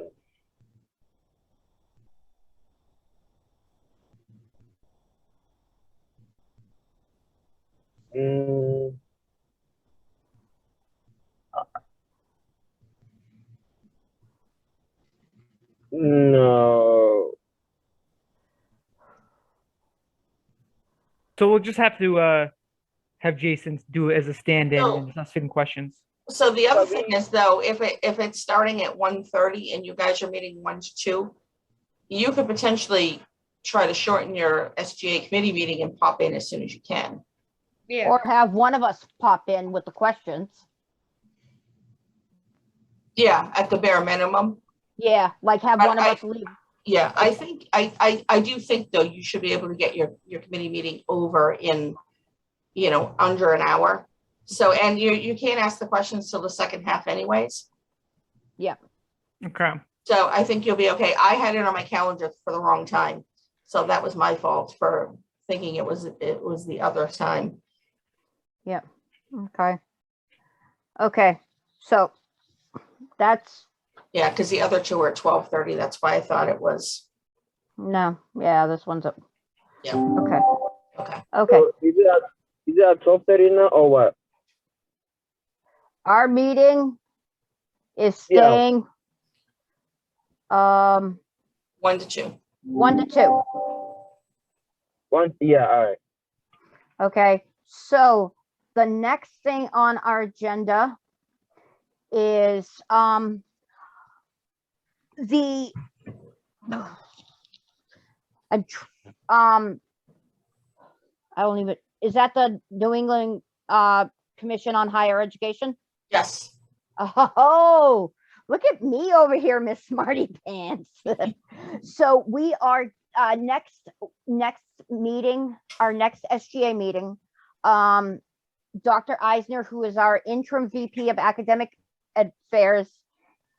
mm, no. So we'll just have to have Jason do it as a stand-in No. and just asking questions. So the other But thing we- is though, if it's starting at 1:30 and you guys are meeting 1 to 2, you could potentially try to shorten your SGA committee meeting and pop in as soon as you can. Yeah. Or have one of us pop in with the questions. Yeah, at the bare minimum. Yeah, like have one of us leave. Yeah, I think, I do think though, you should be able to get your committee meeting over in, under an hour. So, and you can't ask the questions till the second half anyways. Okay. So I think you'll be okay. I had it on my calendar for the wrong time. So that was my fault for thinking it was the other time. Okay. Okay, so that's, Yeah, because the other two are at 12:30. That's why I thought it was. no, yeah, this one's up. Yeah. Okay, Okay. okay. So is it at 12:30 now or what? Our meeting is Yeah. staying 1 to 2. 1 to 2. Yeah, all right. Okay, so the next thing on our agenda is the I'm tr- I don't even, is that the New England Commission on Higher Education? Yes. Oh, look at me over here, Miss Smarty Pants. So we are next meeting, our next SGA meeting. Dr. Eisner, who is our interim VP of Academic Affairs,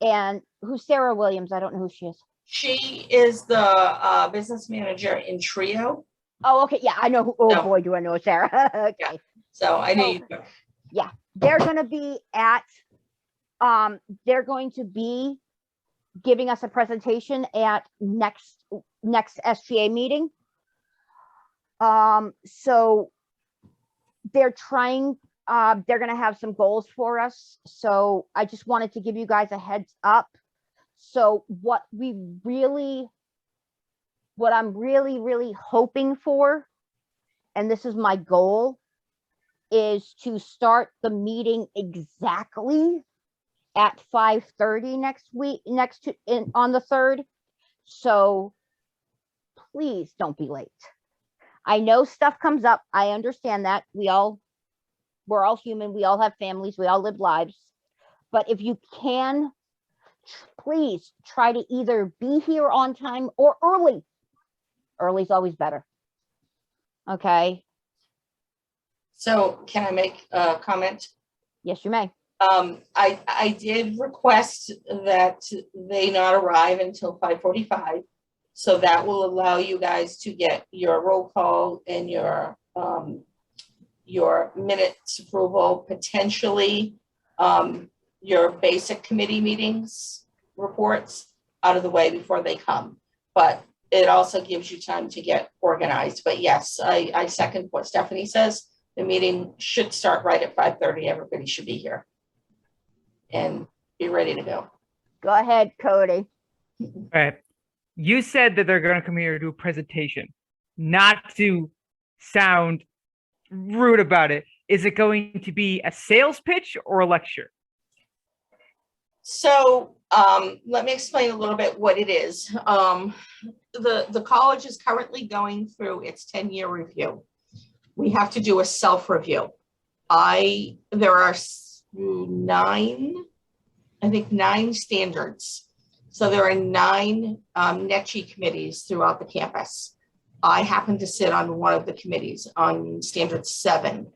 and who's Sarah Williams? I don't know who she is. She is the business manager in Trio. Oh, okay. Yeah, I know who. Oh No. boy, do I know Sarah. Okay. Yeah. So I knew you. They're going to be at, they're going to be giving us a presentation at next SGA meeting. So they're trying, they're going to have some goals for us. So I just wanted to give you guys a heads up. So what I'm really hoping for, and this is my goal, is to start the meeting exactly at 5:30 next week, on the 3rd. So please don't be late. I know stuff comes up. I understand that. We're all human. We all have families. We all live lives. But if you can, please try to either be here on time or early. Early is always better. Okay. So can I make a comment? Yes, you may. I did request that they not arrive until 5:45. So that will allow you guys to get your roll call and your minutes approval, potentially your basic committee meetings reports out of the way before they come. But it also gives you time to get organized. But yes, I second what Stephanie says. The meeting should start right at 5:30. Everybody should be here and be ready to go. Go ahead, Cody. All right. You said that they're going to come here to do a presentation. Not to sound rude about it, is it going to be a sales pitch or a lecture? So let me explain a little bit what it is. The college is currently going through its 10-year review. We have to do a self-review. There are 9 standards. So there are 9 NECHI committees throughout the campus. I happen to sit on one of the committees on standard 7.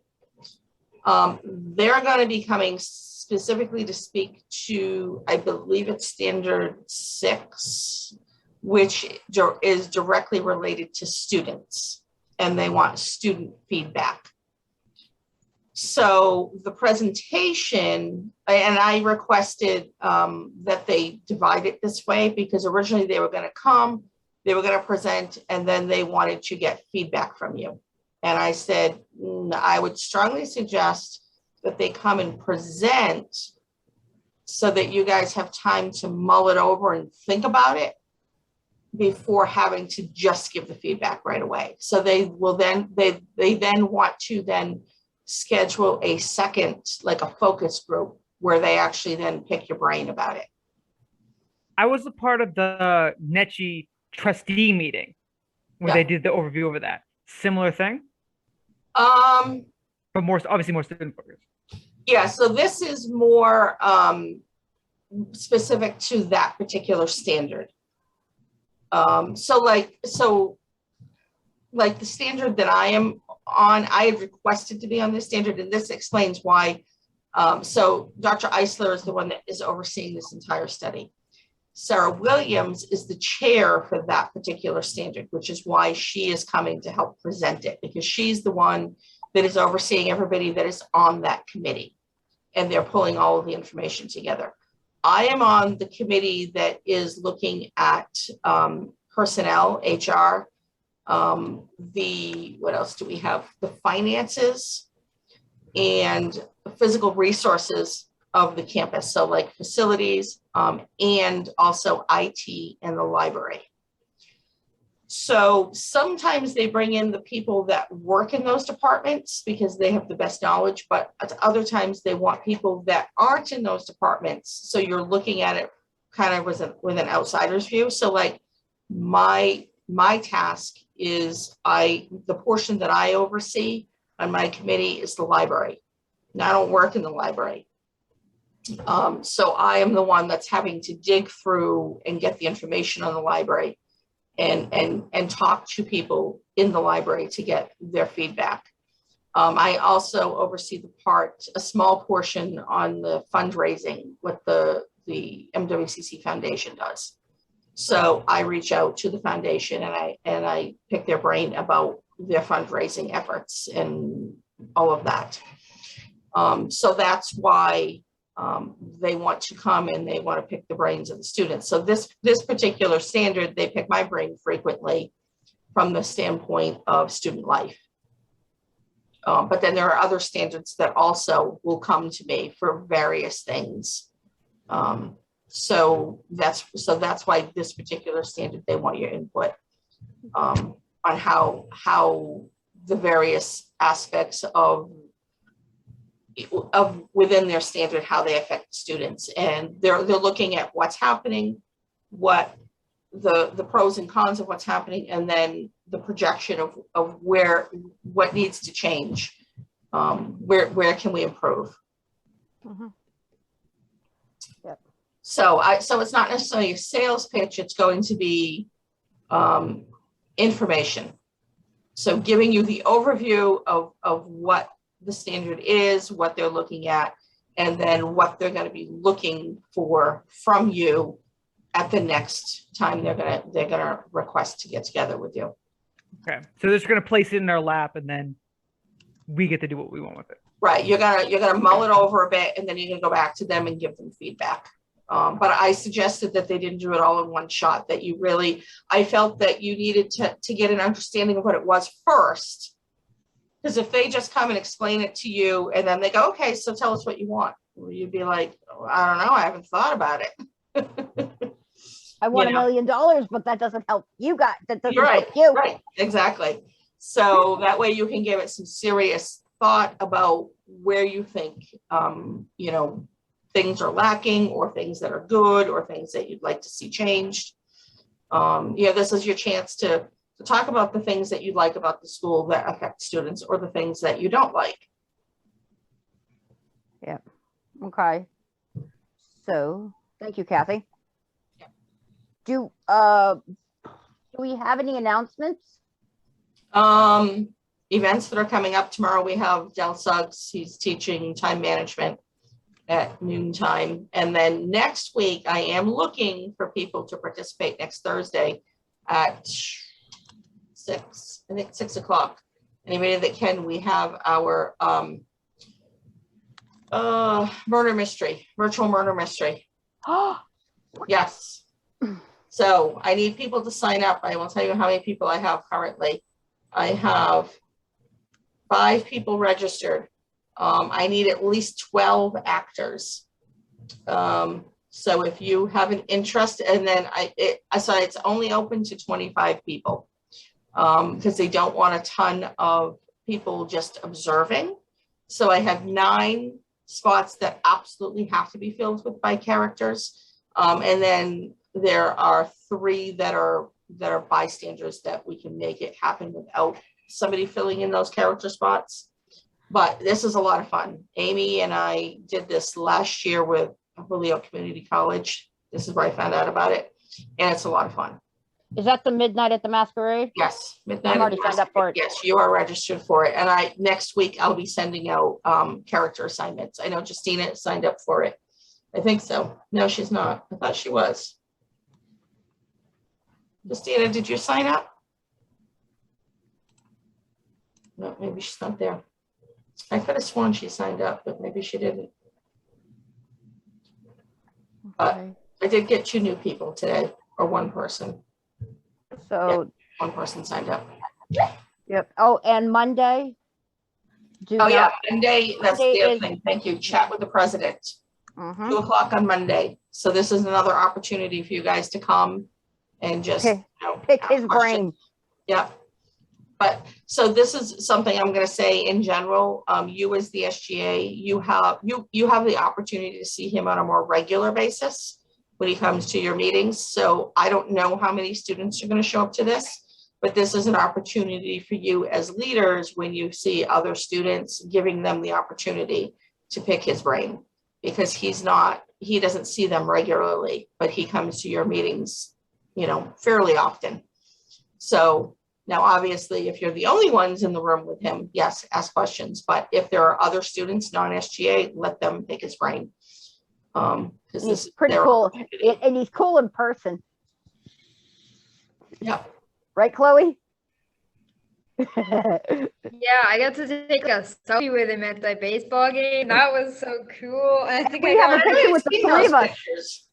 They're going to be coming specifically to speak to, I believe it's standard 6, which is directly related to students, and they want student feedback. So the presentation, and I requested that they divide it this way, because originally they were going to come, they were going to present, and then they wanted to get feedback from you. And I said, I would strongly suggest that they come and present so that you guys have time to mull it over and think about it before having to just give the feedback right away. So they will then, they then want to then schedule a second, like a focus group, where they actually then pick your brain about it. I was a part of the NETGE trustee meeting where they did the overview over that. Similar thing? But more, obviously more student focused. Yeah, so this is more specific to that particular standard. So like the standard that I am on, I have requested to be on this standard, and this explains why. So Dr. Eisler is the one that is overseeing this entire study. Sarah Williams is the chair for that particular standard, which is why she is coming to help present it, because she's the one that is overseeing everybody that is on that committee, and they're pulling all of the information together. I am on the committee that is looking at personnel, HR, what else do we have? The finances and physical resources of the campus. So like facilities and also IT and the library. So sometimes they bring in the people that work in those departments because they have the best knowledge, but at other times they want people that aren't in those departments. So you're looking at it kind of with an outsider's view. So like my task is the portion that I oversee on my committee is the library. And I don't work in the library. So I am the one that's having to dig through and get the information on the library and talk to people in the library to get their feedback. I also oversee a small portion on the fundraising, what the MWCC Foundation does. So I reach out to the foundation and I pick their brain about their fundraising efforts and all of that. So that's why they want to come and they want to pick the brains of the students. So this particular standard, they pick my brain frequently from the standpoint of student life. But then there are other standards that also will come to me for various things. So that's why this particular standard, they want your input on how the various aspects of within their standard, how they affect students. And they're looking at what's happening, what the pros and cons of what's happening, and then the projection of what needs to change, where can we improve. Mm-hmm. Yep. So it's not necessarily a sales pitch, it's going to be information. So giving you the overview of what the standard is, what they're looking at, and then what they're going to be looking for from you at the next time they're gonna request to get together with you. Okay, so they're just gonna place it in their lap, and then we get to do what we want with it. Right, you're gonna mull it over a bit, and then you're gonna go back to them and give them feedback. But I suggested that they didn't do it all in one shot. That I felt that you needed to get an understanding of what it was first. Because if they just come and explain it to you and then they go, okay, so tell us what you want. Well, you'd be like, oh, I don't know, I haven't thought about it. I want $1 million, but that doesn't help you guys. That doesn't help you. Right, exactly. So that way you can give it some serious thought about where you think, things are lacking or things that are good or things that you'd like to see changed. This is your chance to talk about the things that you like about the school that affect students or the things that you don't like. Yeah. Okay. So thank you, Kathy. Yeah. Do we have any announcements? events that are coming up tomorrow, we have Del Suggs. He's teaching time management at noontime. And then next week, I am looking for people to participate next Thursday at 6 o'clock. Anybody that can, we have our virtual murder mystery. Yes. So I need people to sign up. I will tell you how many people I have currently. I have 5 people registered. I need at least 12 actors. So if you have an interest, and then so it's only open to 25 people because they don't want a ton of people just observing. So I have 9 spots that absolutely have to be filled with by characters. And then there are 3 that are bystanders that we can make it happen without somebody filling in those character spots. But this is a lot of fun. Amy and I did this last year with Holyoke Community College. This is where I found out about it. And it's a lot of fun. Is that the Midnight at the Masquerade? Yes. Midnight I'm already signed up for it. Yes, you are registered for it. And next week I'll be sending out character assignments. I know Justina signed up for it. I think so. No, she's not. I thought she was. Justina, did you sign up? No, maybe she's not there. I could have sworn she signed up, but maybe she didn't. But I did get 2 new people today, or 1 person. So, yeah, 1 person signed up. Yep. Oh, and Monday? Yeah, Monday, that's the other thing. Thank you. Chat with the president. 2 o'clock on Monday. So this is another opportunity for you guys to come and just pick his brain. Yeah. But so this is something I'm going to say in general. You as the SGA, you have the opportunity to see him on a more regular basis when he comes to your meetings. So I don't know how many students are going to show up to this, but this is an opportunity for you as leaders when you see other students, giving them the opportunity to pick his brain, because he doesn't see them regularly, but he comes to your meetings, fairly often. So now, obviously, if you're the only ones in the room with him, yes, ask questions. But if there are other students, non-SGA, let them pick his brain. Because he's pretty cool. And he's cool in person. Yeah. Right, Chloe? Yeah, I got to take a selfie with him at the baseball game. That was so cool. And I think we have a picture with the 3 of us. Pictures.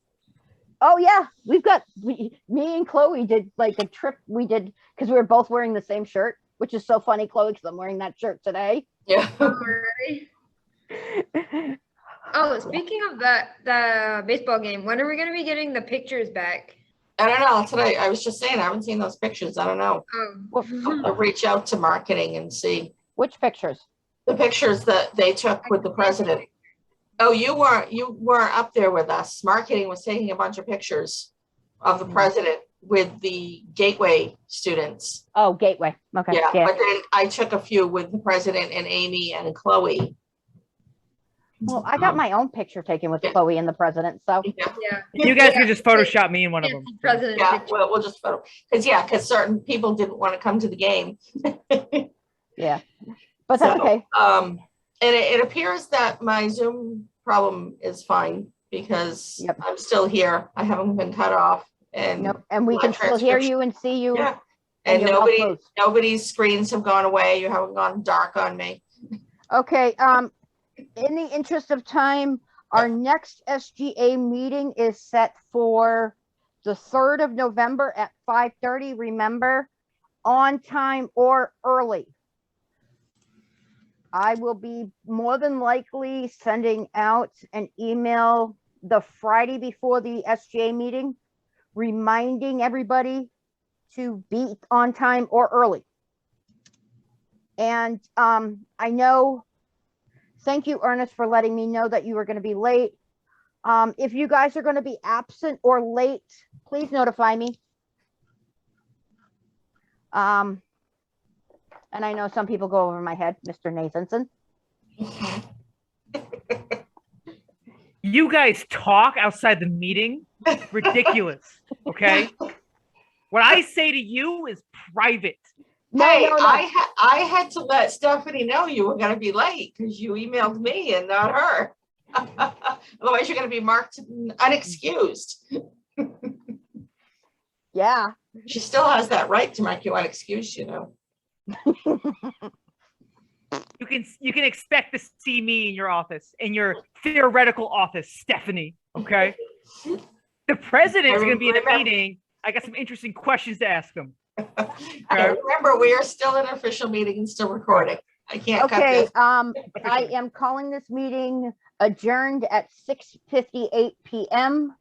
Oh yeah, me and Chloe did like a trip we did because we were both wearing the same shirt, which is so funny, Chloe, because I'm wearing that shirt today. Yeah. Oh, speaking of the baseball game, when are we going to be getting the pictures back? I don't know. Today, I was just saying, I haven't seen those pictures. I don't know. Oh. I'll reach out to marketing and see. Which pictures? The pictures that they took with the president. Oh, you weren't up there with us. Marketing was taking a bunch of pictures of the president with the Gateway students. Oh, Gateway. Okay. Yeah. But then I took a few with the president and Amy and Chloe. Well, I got my own picture taken with Chloe and the president. So yeah. You guys can just Photoshop me in one of them. President we'll just photo because certain people didn't want to come to the game. Yeah, but that's okay. And it appears that my Zoom problem is fine because I'm still here. I haven't been cut off, and and we can still hear you and see you. Yeah, and nobody's screens have gone away. You haven't gone dark on me. Okay. In the interest of time, our next SGA meeting is set for the 3rd of November at 5:30. Remember, on time or early. I will be more than likely sending out an email the Friday before the SGA meeting, reminding everybody to be on time or early. And I know, thank you, Ernest, for letting me know that you were going to be late. If you guys are going to be absent or late, please notify me. And I know some people go over my head, Mr. Nathanson. You guys talk outside the meeting? Ridiculous, okay? What I say to you is private. No, Hey, no, no. I had to let Stephanie know you were gonna be late because you emailed me and not her. Otherwise, you're gonna be marked unexcused. Yeah. She still has that right to mark you unexcused, you know. You can expect to see me in your office, in your theoretical office, Stephanie. Okay. The president's going to be in a meeting. I got some interesting questions to ask him. Okay, remember, we are still in an official meeting and still recording. I can't cut Okay, this. I am calling this meeting adjourned at 6:58 p.m.